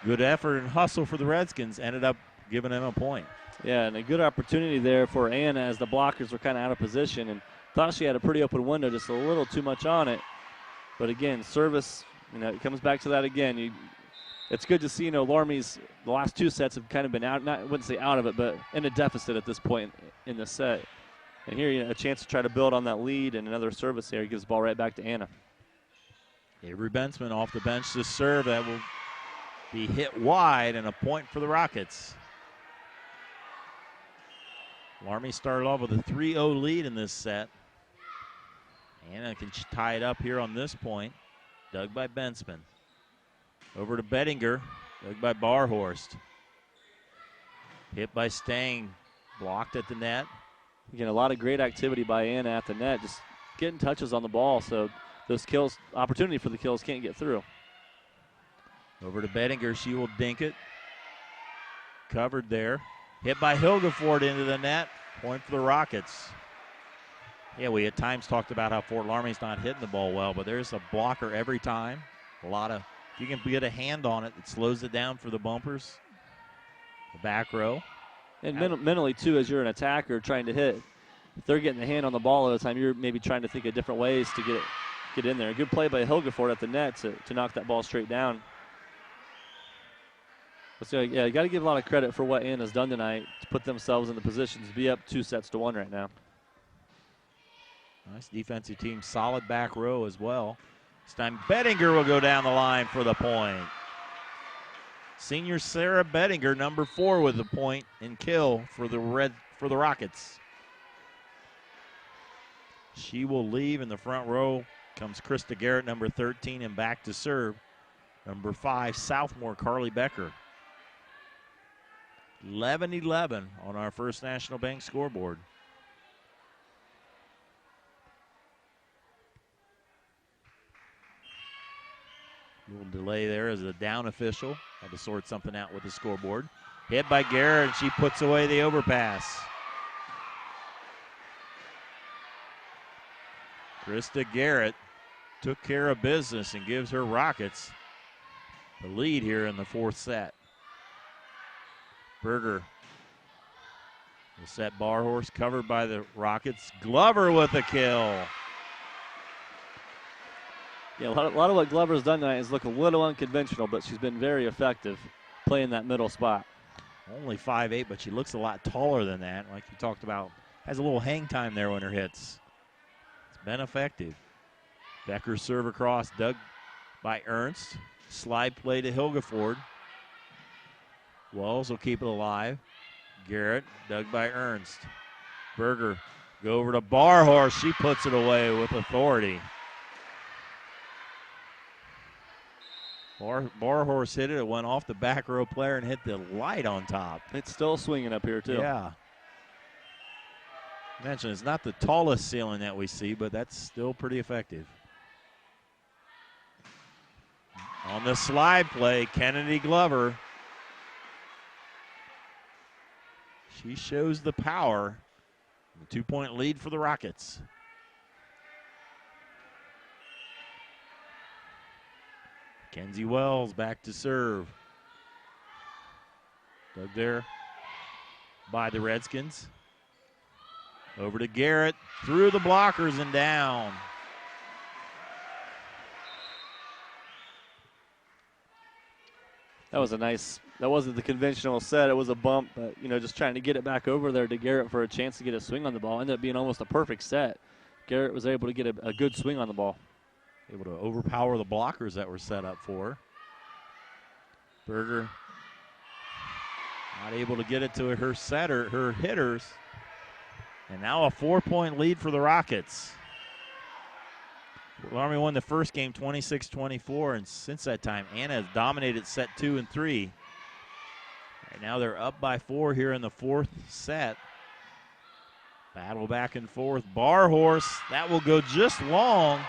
Good effort and hustle for the Redskins. Ended up giving them a point. Yeah, and a good opportunity there for Anna as the blockers were kind of out of position and thought she had a pretty open window, just a little too much on it. But again, service, it comes back to that again. It's good to see, Loramie's the last two sets have kind of been out, I wouldn't say out of it, but in a deficit at this point in the set. And here, a chance to try to build on that lead, and another service there. He gives the ball right back to Anna. Avery Bensman off the bench to serve. That will be hit wide, and a point for the Rockets. Loramie started off with a 3-0 lead in this set. Anna can tie it up here on this point. Dug by Bensman. Over to Bettinger. Dug by Barhorst. Hit by Stang. Blocked at the net. Again, a lot of great activity by Anna at the net, just getting touches on the ball, so those kills, opportunity for the kills, can't get through. Over to Bettinger. She will dink it. Covered there. Hit by Hilgeford into the net. Point for the Rockets. Yeah, we at times talked about how Fort Loramie's not hitting the ball well, but there's a blocker every time. If you can get a hand on it, it slows it down for the bumpers. The back row. And mentally, too, as you're an attacker trying to hit, if they're getting the hand on the ball all the time, you're maybe trying to think of different ways to get in there. A good play by Hilgeford at the net to knock that ball straight down. So, yeah, you got to give a lot of credit for what Anna's done tonight to put themselves in the position to be up 2-1 right now. Nice defensive team, solid back row as well. This time Bettinger will go down the line for the point. Senior Sarah Bettinger, number 4, with the point and kill for the Rockets. She will leave in the front row. Comes Krista Garrett, number 13, and back to serve. Number 5, sophomore Carly Becker. 11-11 on our First National Bank scoreboard. A little delay there as a down official had to sort something out with the scoreboard. Hit by Garrett, and she puts away the overpass. Krista Garrett took care of business and gives her Rockets the lead here in the fourth set. Berger will set Barhorse, covered by the Rockets. Glover with a kill. Yeah, a lot of what Glover's done tonight is look a little unconventional, but she's been very effective playing that middle spot. Only 5'8", but she looks a lot taller than that. Like you talked about, has a little hang time there when her hits. It's been effective. Becker serve across, dug by Ernst. Slide play to Hilgeford. Wells will keep it alive. Garrett, dug by Ernst. Berger, go over to Barhorse. She puts it away with authority. Barhorse hit it. It went off the back row player and hit the light on top. It's still swinging up here, too. Yeah. Mentioned it's not the tallest ceiling that we see, but that's still pretty effective. On the slide play, Kennedy Glover. She shows the power. The 2-point lead for the Rockets. Kenzie Wells back to serve. Dug there by the Redskins. Over to Garrett, through the blockers and down. That was a nice, that wasn't the conventional set. It was a bump, but, you know, just trying to get it back over there to Garrett for a chance to get a swing on the ball. Ended up being almost a perfect set. Garrett was able to get a good swing on the ball. Able to overpower the blockers that were set up for her. Berger not able to get it to her setter, her hitters. And now a 4-point lead for the Rockets. Loramie won the first game 26-24, and since that time, Anna has dominated set 2 and 3. Right now they're up by 4 here in the fourth set. Battle back and forth. Bar horse, that will go just long.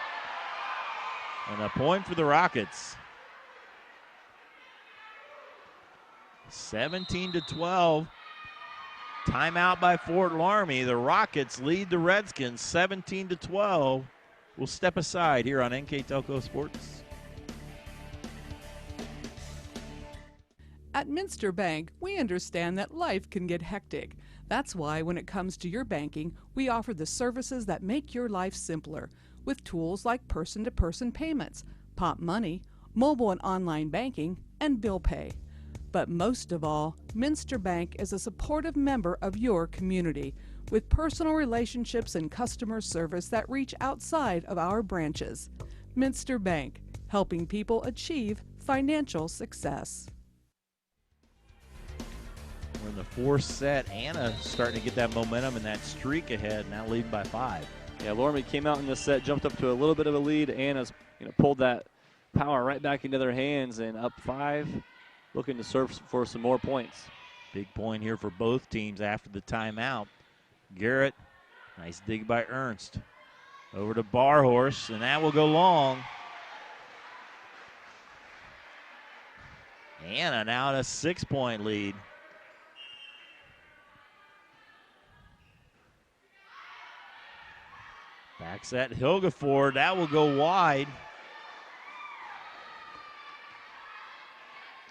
And a point for the Rockets. 17-12. Timeout by Fort Loramie. The Rockets lead the Redskins 17-12. We'll step aside here on NK Telco Sports. At Minster Bank, we understand that life can get hectic. That's why when it comes to your banking, we offer the services that make your life simpler with tools like person-to-person payments, Pop Money, mobile and online banking, and bill pay. But most of all, Minster Bank is a supportive member of your community with personal relationships and customer service that reach outside of our branches. Minster Bank, helping people achieve financial success. We're in the fourth set. Anna starting to get that momentum and that streak ahead, now leading by 5. Yeah, Loramie came out in this set, jumped up to a little bit of a lead. Anna's pulled that power right back into their hands and up 5, looking to serve for some more points. Big point here for both teams after the timeout. Garrett, nice dig by Ernst. Over to Barhorse, and that will go long. Anna now at a 6-point lead. Back set, Hilgeford, that will go wide.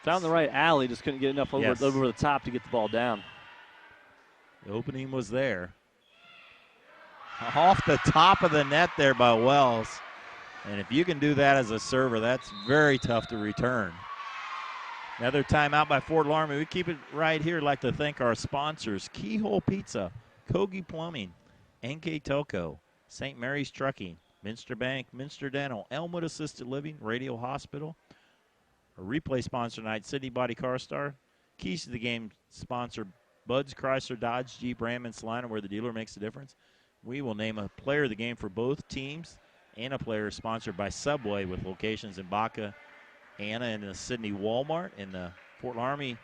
Found the right alley, just couldn't get enough over the top to get the ball down. The opening was there. Off the top of the net there by Wells. And if you can do that as a server, that's very tough to return. Another timeout by Fort Loramie. We keep it right here. I'd like to thank our sponsors, Keyhole Pizza, Kogi Plumbing, NK Telco, St. Mary's Trucking, Minster Bank, Minster Dental, Elmwood Assisted Living, Radio Hospital. A replay sponsor tonight, Sydney Body Car Star. Keys to the game sponsor, Bud's Chrysler Dodge Jeep Ram and Salina, where the dealer makes the difference. We will name a player of the game for both teams, and a player sponsored by Subway with locations in Baca, Anna, and the Sydney Walmart. And the Fort Loramie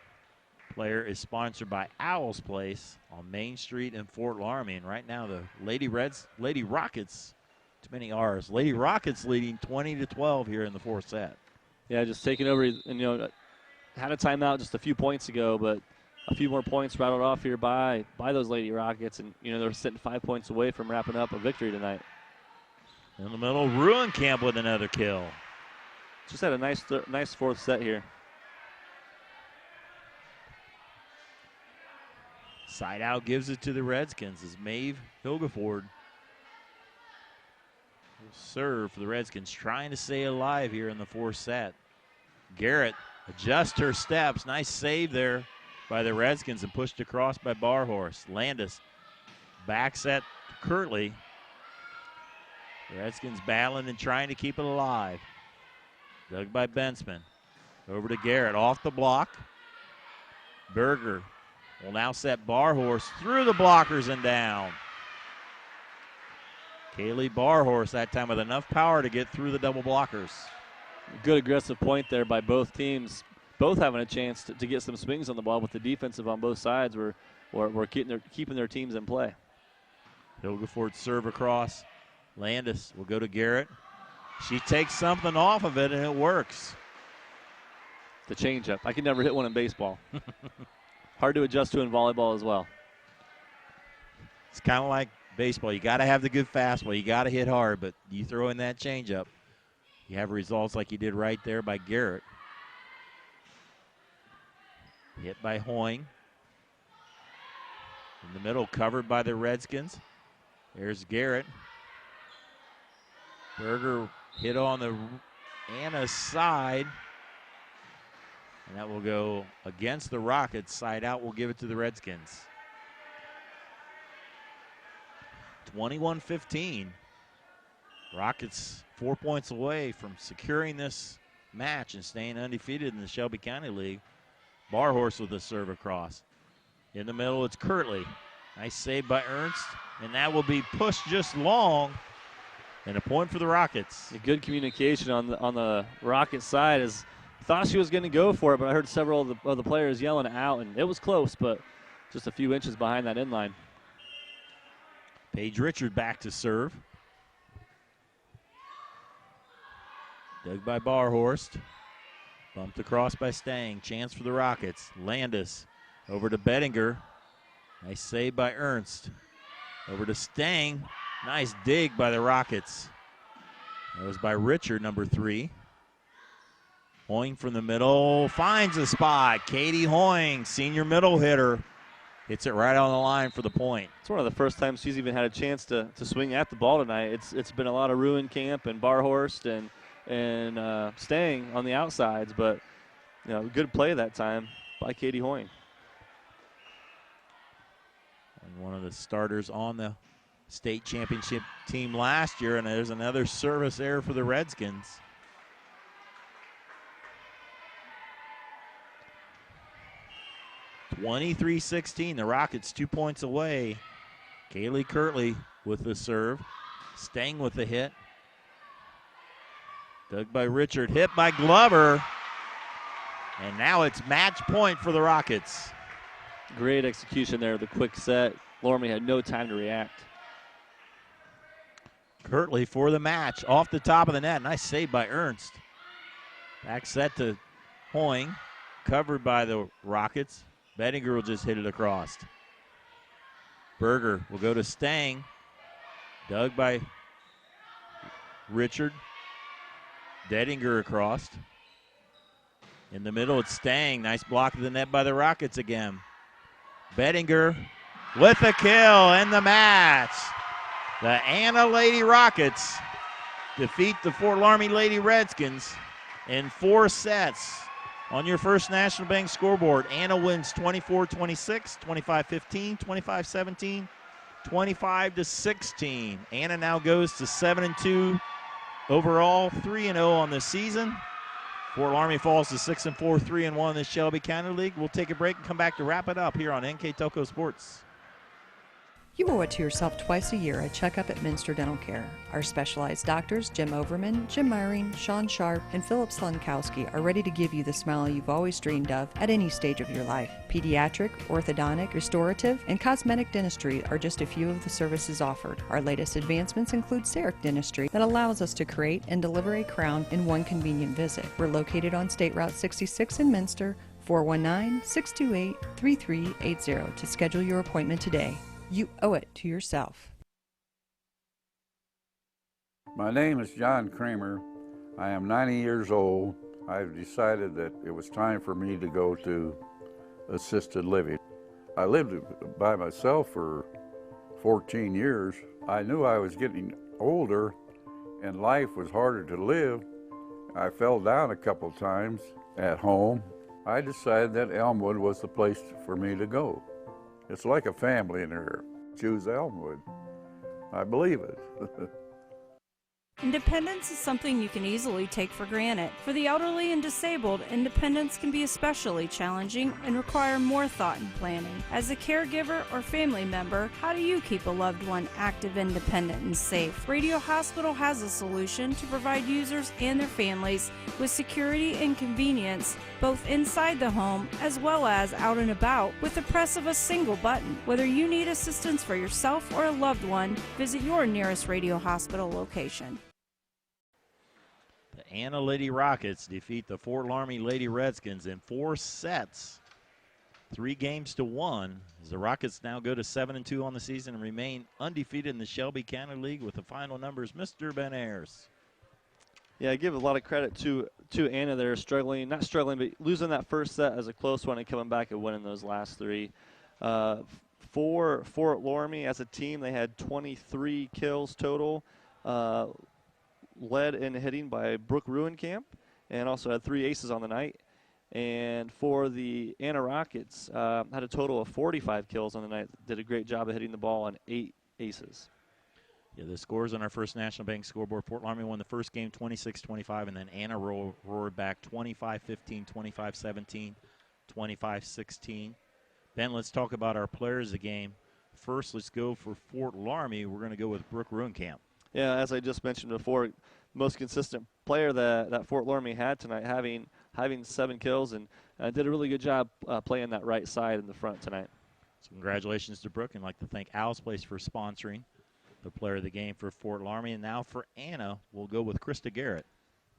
player is sponsored by Owl's Place on Main Street in Fort Loramie. And right now the Lady Rockets, too many R's, Lady Rockets leading 20-12 here in the fourth set. Yeah, just taking over, and had a timeout just a few points ago, but a few more points rattled off here by those Lady Rockets, and they're sitting 5 points away from wrapping up a victory tonight. In the middle, Ruencamp with another kill. Just had a nice fourth set here. Side out gives it to the Redskins as Maeve Hilgeford will serve for the Redskins, trying to stay alive here in the fourth set. Garrett adjusts her steps. Nice save there by the Redskins and pushed across by Barhorse. Landis back set Kirtley. The Redskins battling and trying to keep it alive. Dug by Bensman. Over to Garrett, off the block. Berger will now set Barhorse through the blockers and down. Kaylee Barhorse that time with enough power to get through the double blockers. Good aggressive point there by both teams. Both having a chance to get some swings on the ball, with the defensive on both sides were keeping their teams in play. Hilgeford serve across. Landis will go to Garrett. She takes something off of it, and it works. The changeup. I can never hit one in baseball. Hard to adjust to in volleyball as well. It's kind of like baseball. You got to have the good fastball. You got to hit hard, but you throw in that changeup, you have results like you did right there by Garrett. Hit by Hoying. In the middle, covered by the Redskins. There's Garrett. Berger hit on the Anna's side. And that will go against the Rockets. Side out will give it to the Redskins. 21-15. Rockets 4 points away from securing this match and staying undefeated in the Shelby County League. Barhorse with a serve across. In the middle, it's Kirtley. Nice save by Ernst, and that will be pushed just long. And a point for the Rockets. A good communication on the Rockets side. As thought she was going to go for it, but I heard several of the players yelling out, and it was close, but just a few inches behind that end line. Paige Richard back to serve. Dug by Barhorst. Bumped across by Stang. Chance for the Rockets. Landis over to Bettinger. Nice save by Ernst. Over to Stang. Nice dig by the Rockets. That was by Richard, number 3. Hoying from the middle. Finds a spot. Katie Hoying, senior middle hitter. Hits it right on the line for the point. It's one of the first times she's even had a chance to swing at the ball tonight. It's been a lot of Ruin Camp and Barhorst and Stang on the outsides, but good play that time by Katie Hoying. And one of the starters on the state championship team last year, and there's another service error for the Redskins. (23-16). The Rockets 2 points away. Kaylee Kirtley with the serve. Stang with the hit. Dug by Richard, hit by Glover. And now it's match point for the Rockets. Great execution there, the quick set. Loramie had no time to react. Kirtley for the match, off the top of the net. Nice save by Ernst. Back set to Hoying, covered by the Rockets. Bettinger will just hit it across. Berger will go to Stang. Dug by Richard. Bettinger across. In the middle, it's Stang. Nice block of the net by the Rockets again. Bettinger with a kill in the match. The Anna Lady Rockets defeat the Fort Loramie Lady Redskins in 4 sets. On your First National Bank scoreboard, Anna wins 24-26, 25-15, 25-17, 25-16. Anna now goes to 7-2 overall, 3-0 on the season. Fort Loramie falls to 6-4, 3-1 in the Shelby County League. We'll take a break and come back to wrap it up here on NK Telco Sports. You owe it to yourself twice a year a checkup at Minster Dental Care. Our specialized doctors, Jim Overman, Jim Myring, Sean Sharp, and Philip Slunkowski, are ready to give you the smile you've always dreamed of at any stage of your life. Pediatric, orthodontic, restorative, and cosmetic dentistry are just a few of the services offered. Our latest advancements include CEREC dentistry that allows us to create and deliver a crown in one convenient visit. We're located on State Route 66 in Minster, 419-628-3380 to schedule your appointment today. You owe it to yourself. My name is John Kramer. I am 90 years old. I've decided that it was time for me to go to assisted living. I lived by myself for 14 years. I knew I was getting older and life was harder to live. I fell down a couple times at home. I decided that Elmwood was the place for me to go. It's like a family in here. Choose Elmwood. I believe it. Independence is something you can easily take for granted. For the elderly and disabled, independence can be especially challenging and require more thought and planning. As a caregiver or family member, how do you keep a loved one active, independent, and safe? Radio Hospital has a solution to provide users and their families with security and convenience, both inside the home as well as out and about, with the press of a single button. Whether you need assistance for yourself or a loved one, visit your nearest Radio Hospital location. The Anna Lady Rockets defeat the Fort Loramie Lady Redskins in 4 sets, 3-1, as the Rockets now go to 7-2 on the season and remain undefeated in the Shelby County League with the final numbers. Mr. Ben Ayers. Yeah, I give a lot of credit to Anna. They're struggling, not struggling, but losing that first set as a close one and coming back and winning those last 3. For Fort Loramie as a team, they had 23 kills total. Led in hitting by Brooke Ruinkamp, and also had 3 aces on the night. And for the Anna Rockets, had a total of 45 kills on the night. Did a great job of hitting the ball on 8 aces. Yeah, the scores on our First National Bank scoreboard. Fort Loramie won the first game 26-25, and then Anna roared back 25-15, 25-17, 25-16. Ben, let's talk about our players of the game. First, let's go for Fort Loramie. We're going to go with Brooke Ruenkamp. Yeah, as I just mentioned before, most consistent player that Fort Loramie had tonight, having 7 kills, and did a really good job playing that right side in the front tonight. So congratulations to Brooke, and I'd like to thank Al's Place for sponsoring the player of the game for Fort Loramie. And now for Anna, we'll go with Krista Garrett.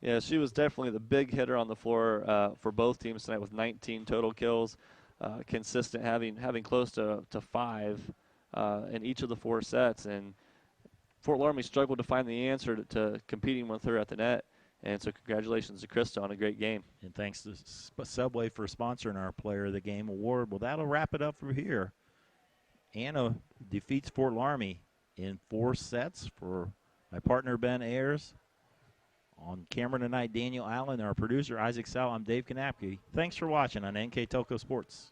Yeah, she was definitely the big hitter on the floor for both teams tonight with 19 total kills. Consistent, having close to 5 in each of the 4 sets. And Fort Loramie struggled to find the answer to competing with her at the net. And so congratulations to Krista on a great game. And thanks to Subway for sponsoring our Player of the Game award. Well, that'll wrap it up for here. Anna defeats Fort Loramie in 4 sets. For my partner, Ben Ayers. On camera tonight, Daniel Allen. Our producer, Isaac Sal. I'm Dave Kanapke. Thanks for watching on NK Telco Sports.